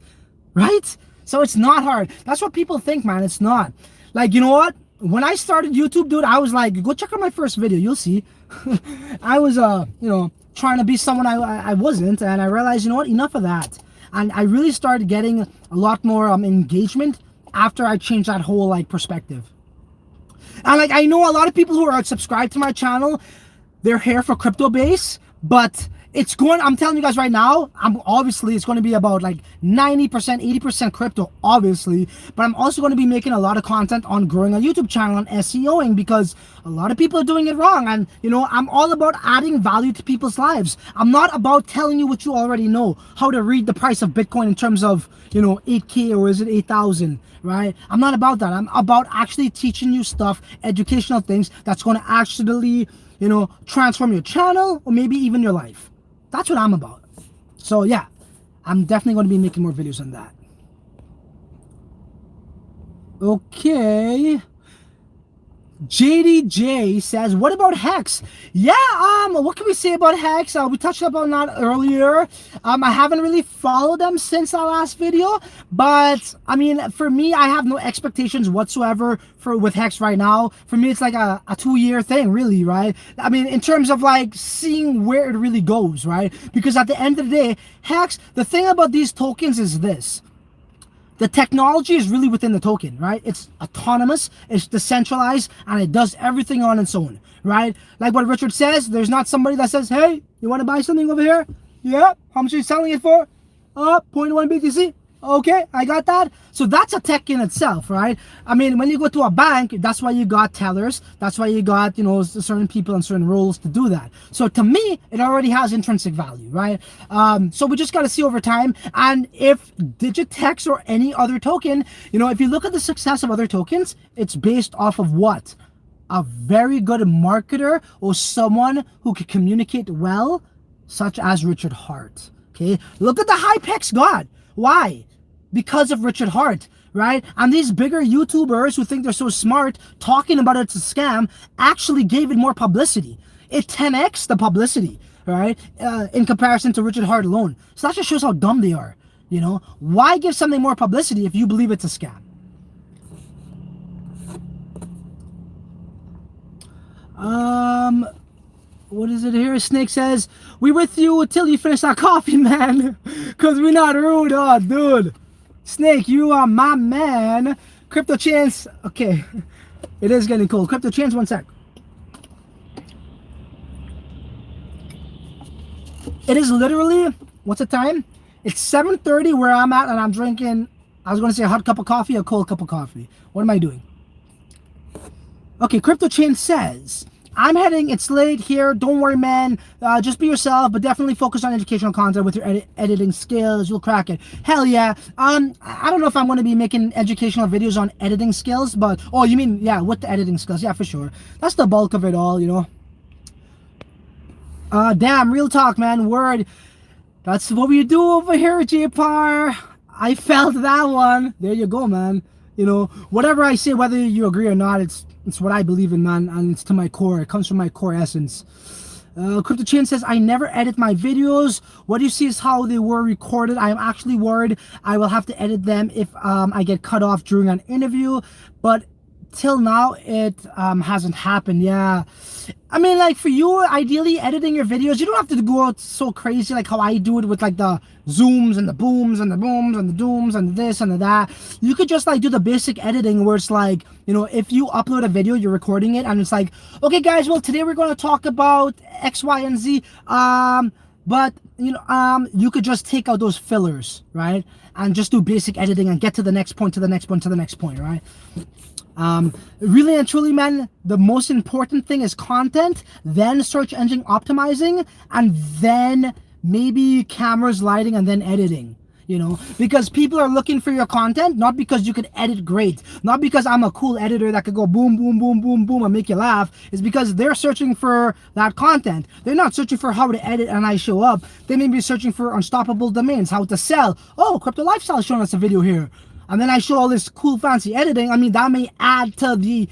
right? So it's not hard. That's what people think, man. It's not. Like, you know what? When I started YouTube, dude, I was like, go check out my first video. You'll see. I was, trying to be someone I wasn't. And I realized, you know what? Enough of that. And I really started getting a lot more engagement after I changed that whole, like, perspective. And, like, I know a lot of people who are subscribed to my channel, they're here for crypto base. But I'm telling you guys right now, obviously it's going to be about like 90%, 80% crypto, obviously. But I'm also going to be making a lot of content on growing a YouTube channel and SEOing, because a lot of people are doing it wrong. And, I'm all about adding value to people's lives. I'm not about telling you what you already know, how to read the price of Bitcoin in terms of, 8K or is it 8,000, right? I'm not about that. I'm about actually teaching you stuff, educational things that's going to actually, transform your channel or maybe even your life. That's what I'm about. So yeah, I'm definitely going to be making more videos on that. Okay. JDJ says, what about Hex? Yeah, what can we say about Hex? We touched upon that earlier. I haven't really followed them since our last video, but I mean, for me, I have no expectations whatsoever with Hex right now. For me, it's like a 2-year thing, really, right? I mean, in terms of like seeing where it really goes, right? Because at the end of the day, Hex, the thing about these tokens is this. The technology is really within the token, right? It's autonomous, it's decentralized, and it does everything on its own, right? Like what Richard says, there's not somebody that says, hey, you want to buy something over here? Yeah, how much are you selling it for? 0.1 BTC. Okay, I got that. So that's a tech in itself, right? I mean, when you go to a bank, that's why you got tellers. That's why you got, certain people and certain rules to do that. So to me, it already has intrinsic value, right? So we just got to see over time. And if Digitex or any other token, if you look at the success of other tokens, it's based off of what? A very good marketer or someone who can communicate well, such as Richard Hart. Okay, look at the hype Hex got. Why? Because of Richard Hart, right? And these bigger YouTubers who think they're so smart, talking about it's a scam, actually gave it more publicity. It 10x the publicity, right? In comparison to Richard Hart alone. So that just shows how dumb they are. Why give something more publicity if you believe it's a scam? What is it here? Snake says, we with you till you finish that coffee, man. Cause we're not rude, oh, dude. Snake, you are my man. Crypto Chance, okay. It is getting cold. Crypto Chance, one sec. It is literally, what's the time? It's 7:30 where I'm at, and I'm drinking, I was going to say a hot cup of coffee, a cold cup of coffee. What am I doing? Okay, Crypto Chain says, I'm heading, it's late here, don't worry, man, just be yourself, but definitely focus on educational content with your editing skills, you'll crack it. Hell yeah. I don't know if I'm going to be making educational videos on editing skills, but, oh, you mean, yeah, with the editing skills, yeah, for sure. That's the bulk of it all, Damn, real talk, man, word. That's what we do over here, JPAR. I felt that one. There you go, man. Whatever I say, whether you agree or not, it's what I believe in, man, and it's to my core. It comes from my core essence. Crypto Chain says, I never edit my videos. What you see is how they were recorded. I am actually worried I will have to edit them if I get cut off during an interview, but till now it hasn't happened. Yeah, I mean, like, for you, ideally editing your videos, you don't have to go out so crazy like how I do it with like the zooms and the booms and the booms and the dooms and this and the that. You could just like do the basic editing where it's like, if you upload a video, you're recording it and it's like, okay guys, well, today we're going to talk about X, Y, and Z. But you could just take out those fillers, right? And just do basic editing and get to the next point, to the next point, to the next point, right? Really and truly, man, the most important thing is content, then search engine optimizing, and then maybe cameras, lighting, and then editing. You know, because people are looking for your content, not because you could edit great, not because I'm a cool editor that could go boom, boom, boom, boom, boom and make you laugh. It's because they're searching for that content. They're not searching for how to edit and I show up. They may be searching for unstoppable domains, how to sell. Oh, Crypto Lifestyle is showing us a video here. And then I show all this cool fancy editing. I mean, that may add to the,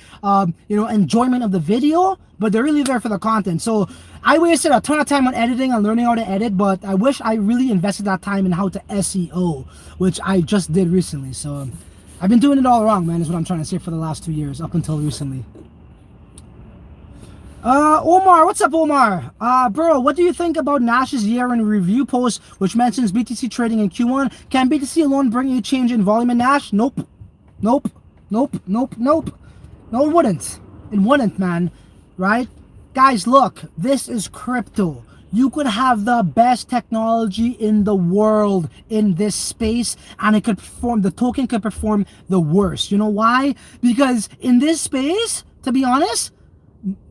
enjoyment of the video, but they're really there for the content. So I wasted a ton of time on editing and learning how to edit, but I wish I really invested that time in how to SEO, which I just did recently. So I've been doing it all wrong, man, is what I'm trying to say for the last 2 years, up until recently. Omar, what's up, Omar? Bro, what do you think about Nash's year in review post, which mentions BTC trading in Q1? Can BTC alone bring a change in volume in Nash? Nope. Nope. Nope. Nope. Nope. No, it wouldn't. It wouldn't, man. Right? Guys, look, this is crypto. You could have the best technology in the world in this space, and it could perform, the token could perform the worst. You know why? Because in this space, to be honest,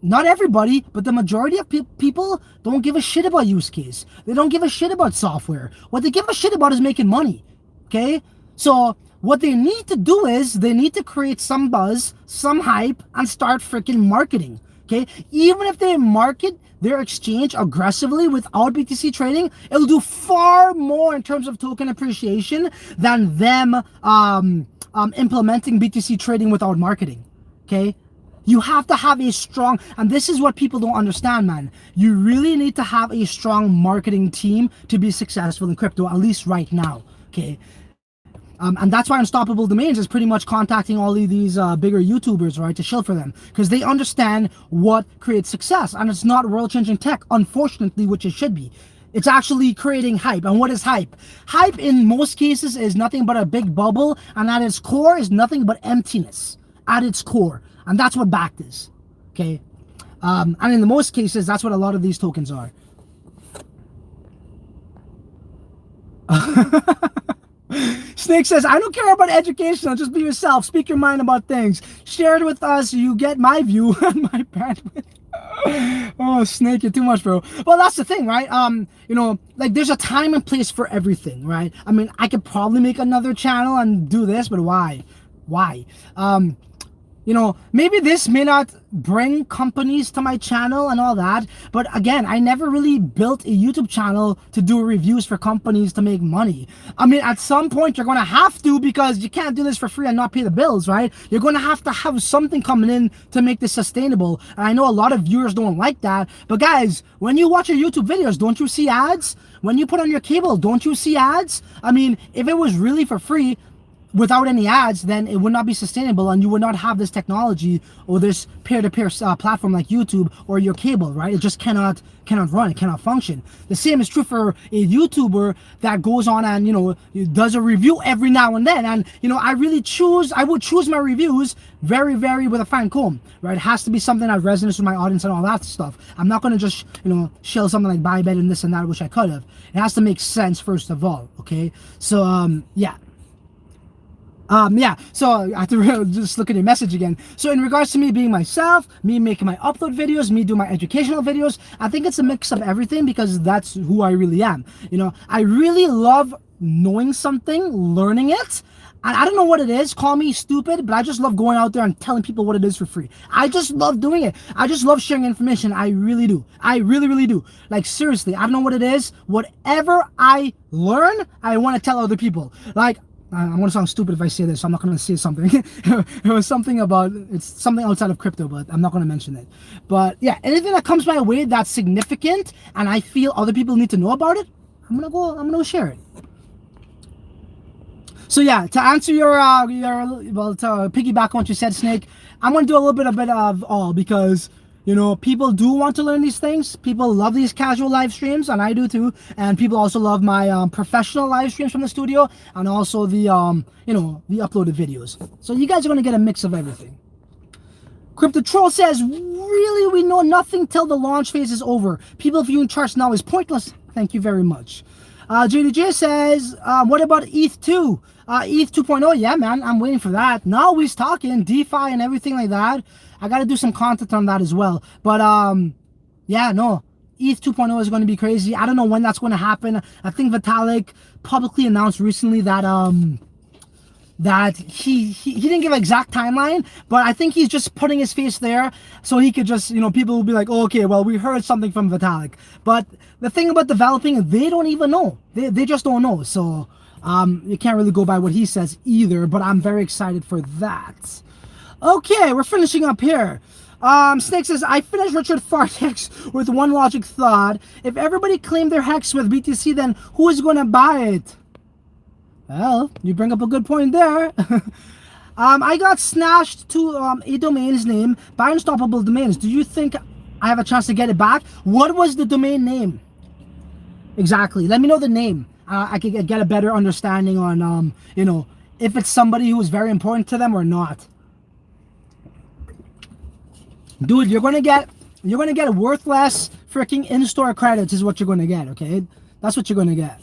not everybody, but the majority of people don't give a shit about use case. They don't give a shit about software. What they give a shit about is making money. Okay? So what they need to do is they need to create some buzz, some hype, and start freaking marketing. Okay? Even if they market their exchange aggressively without BTC trading, it'll do far more in terms of token appreciation than them implementing BTC trading without marketing. Okay? You have to have a strong, and this is what people don't understand, man. You really need to have a strong marketing team to be successful in crypto, at least right now, okay? And that's why Unstoppable Domains is pretty much contacting all of these bigger YouTubers, right, to shill for them, because they understand what creates success, and it's not world-changing tech, unfortunately, which it should be. It's actually creating hype. And what is hype? Hype, in most cases, is nothing but a big bubble, and at its core is nothing but emptiness, at its core. And that's what backed is, okay? And in the most cases, that's what a lot of these tokens are. Snake says, I don't care about educational, just be yourself, speak your mind about things. Share it with us, you get my view and my bandwidth. Oh, Snake, you're too much, bro. Well, that's the thing, right? Like there's a time and place for everything, right? I mean, I could probably make another channel and do this, but why? Why? Maybe this may not bring companies to my channel and all that, but again, I never really built a YouTube channel to do reviews for companies to make money. I mean, at some point you're going to have to, because you can't do this for free and not pay the bills, right? You're going to have something coming in to make this sustainable. And I know a lot of viewers don't like that, but guys, when you watch your YouTube videos, don't you see ads? When you put on your cable, don't you see ads? I mean, if it was really for free, without any ads, then it would not be sustainable, and you would not have this technology or this peer-to-peer platform like YouTube or your cable, right? It just cannot run, it cannot function. The same is true for a YouTuber that goes on and does a review every now and then, and I would choose my reviews very, very with a fine comb, right? It has to be something that resonates with my audience and all that stuff. I'm not going to just shell something like buy, bet, and this and that, which I could have. It has to make sense first of all, okay? So yeah. So I have to just look at your message again. So in regards to me being myself, me making my upload videos, me doing my educational videos, I think it's a mix of everything, because that's who I really am. I really love knowing something, learning it. And I don't know what it is, call me stupid, but I just love going out there and telling people what it is for free. I just love doing it. I just love sharing information. I really do. I really, really do. Like, seriously, I don't know what it is. Whatever I learn, I want to tell other people. Like, I'm going to sound stupid if I say this, so I'm not going to say something. It was something about, it's something outside of crypto, but I'm not going to mention it. But yeah, anything that comes my way that's significant and I feel other people need to know about it, I'm going to share it. So yeah, to answer to piggyback on what you said, Snake, I'm going to do a little bit of all, because people do want to learn these things. People love these casual live streams, and I do too. And people also love my professional live streams from the studio, and also the the uploaded videos. So you guys are gonna get a mix of everything. Crypto Troll says, really, we know nothing till the launch phase is over. People viewing charts now is pointless. Thank you very much. JDJ says, what about ETH 2? ETH 2.0, yeah, man, I'm waiting for that. Now he's talking DeFi and everything like that. I got to do some content on that as well. But, yeah, no. ETH 2.0 is going to be crazy. I don't know when that's going to happen. I think Vitalik publicly announced recently that that he didn't give an exact timeline, but I think he's just putting his face there so he could just, you know, people will be like, oh, okay, well, we heard something from Vitalik. But the thing about developing, they don't even know. They just don't know. So you can't really go by what he says either, but I'm very excited for that. Okay, we're finishing up here. Snake says, I finished Richard Fart Hex with one logic thought. If everybody claimed their Hex with BTC, then who is going to buy it? Well, you bring up a good point there. I got snatched to a domain's name by Unstoppable Domains. Do you think I have a chance to get it back? What was the domain name? Exactly. Let me know the name. I could get a better understanding on, you know, if it's somebody who is very important to them or not. Dude, you're gonna get worthless freaking in-store credits is what you're gonna get, okay? That's what you're gonna get.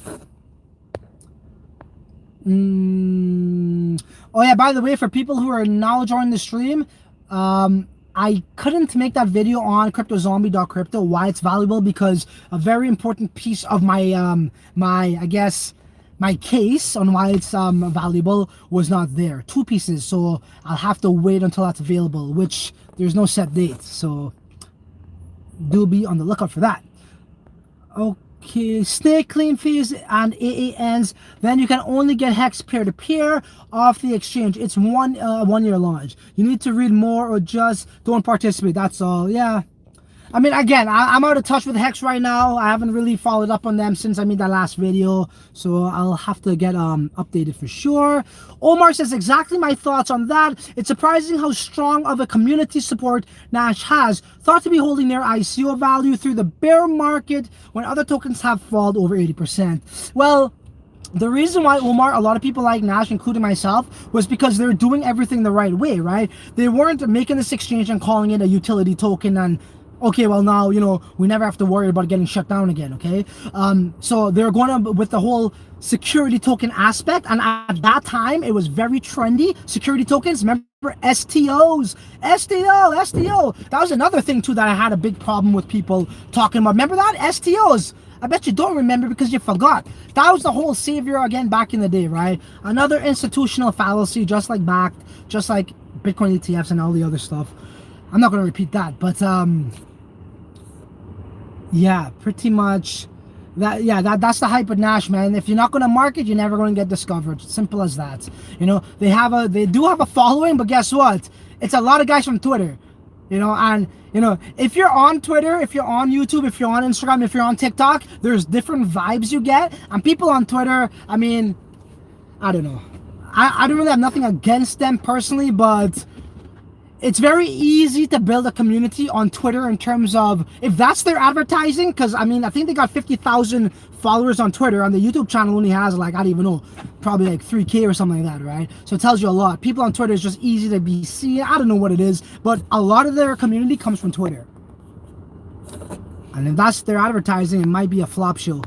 Oh yeah, by the way, for people who are now joining the stream, I couldn't make that video on cryptozombie.crypto, why it's valuable, because a very important piece of my my case on why it's valuable was not there. 2 pieces, so I'll have to wait until that's available, which there's no set date, so do be on the lookout for that. Okay, Snake claim fees and AANs, then you can only get Hex peer-to-peer off the exchange. It's one year launch. You need to read more or just don't participate, that's all. Yeah, I mean, again, I'm out of touch with Hex right now. I haven't really followed up on them since I made that last video, so I'll have to get updated for sure. Omar says, exactly my thoughts on that. It's surprising how strong of a community support Nash has, thought to be holding their ICO value through the bear market when other tokens have fallen over 80%. Well, the reason why, Omar, a lot of people like Nash, including myself, was because they're doing everything the right way, right? They weren't making this exchange and calling it a utility token and okay, well now, you know, we never have to worry about getting shut down again, okay? So they're going to, with the whole security token aspect, and at that time, it was very trendy, security tokens. Remember STOs, STO. That was another thing too that I had a big problem with people talking about. Remember that? STOs. I bet you don't remember because you forgot. That was the whole savior again back in the day, right? Another institutional fallacy, just like BACT, just like Bitcoin ETFs and all the other stuff. I'm not going to repeat that, but yeah, pretty much that. Yeah, that's the hype with Nash, man. If you're not going to market, you're never going to get discovered. Simple as that. You know, they do have a following, but guess what? It's a lot of guys from Twitter. You know, and you know, if you're on Twitter, if you're on YouTube, if you're on Instagram, if you're on TikTok, there's different vibes you get. And people on Twitter, I mean, I don't know. I don't really have nothing against them personally, but it's very easy to build a community on Twitter in terms of, if that's their advertising, because I mean, I think they got 50,000 followers on Twitter, and the YouTube channel only has like, I don't even know, probably like 3K or something like that, right? So it tells you a lot. People on Twitter is just easy to be seen. I don't know what it is, but a lot of their community comes from Twitter. And if that's their advertising, it might be a flop show.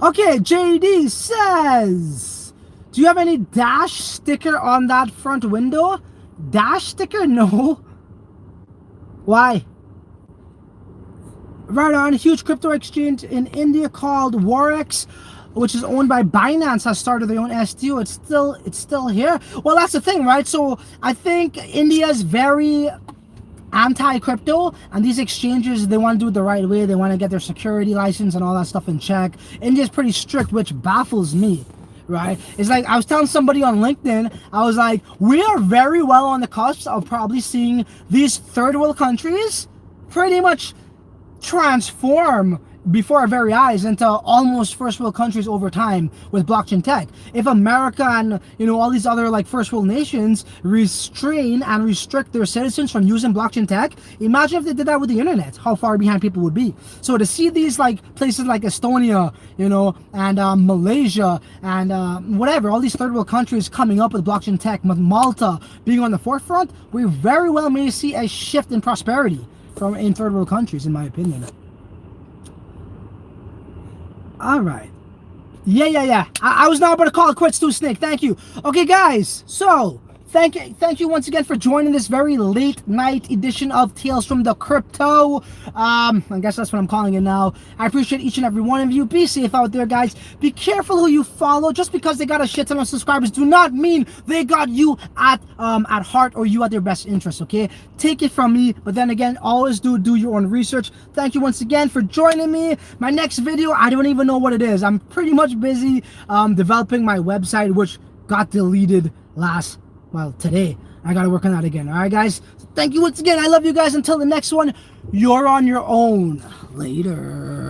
Okay, JD says, do you have any Dash sticker on that front window? Dash sticker? No. Why? Right on. Huge crypto exchange in India called Warex, which is owned by Binance, has started their own STO. It's still here. Well, that's the thing, right? So I think India's very anti-crypto, and these exchanges, they want to do it the right way. They want to get their security license and all that stuff in check. India's pretty strict, which baffles me. Right? It's like, I was telling somebody on LinkedIn, I was like, we are very well on the cusp of probably seeing these third world countries pretty much transform before our very eyes into almost first world countries over time with blockchain tech. If America and, you know, all these other like first world nations restrain and restrict their citizens from using blockchain tech, imagine if they did that with the internet, how far behind people would be. So to see these like places like Estonia, you know, and Malaysia and whatever, all these third world countries coming up with blockchain tech, with Malta being on the forefront, we very well may see a shift in prosperity in third world countries, in my opinion. All right. Yeah. I was now about to call it quits too, Snake. Thank you. Okay, guys. So, thank you once again for joining this very late night edition of Tales from the Crypto. I guess that's what I'm calling it now. I appreciate each and every one of you. Be safe out there, guys. Be careful who you follow. Just because they got a shit ton of subscribers do not mean they got you at heart or you at their best interest, okay? Take it from me, but then again, always do your own research. Thank you once again for joining me. My next video, I don't even know what it is. I'm pretty much busy developing my website, which got deleted today. I gotta work on that again. All right, guys. Thank you once again. I love you guys. Until the next one, you're on your own. Later.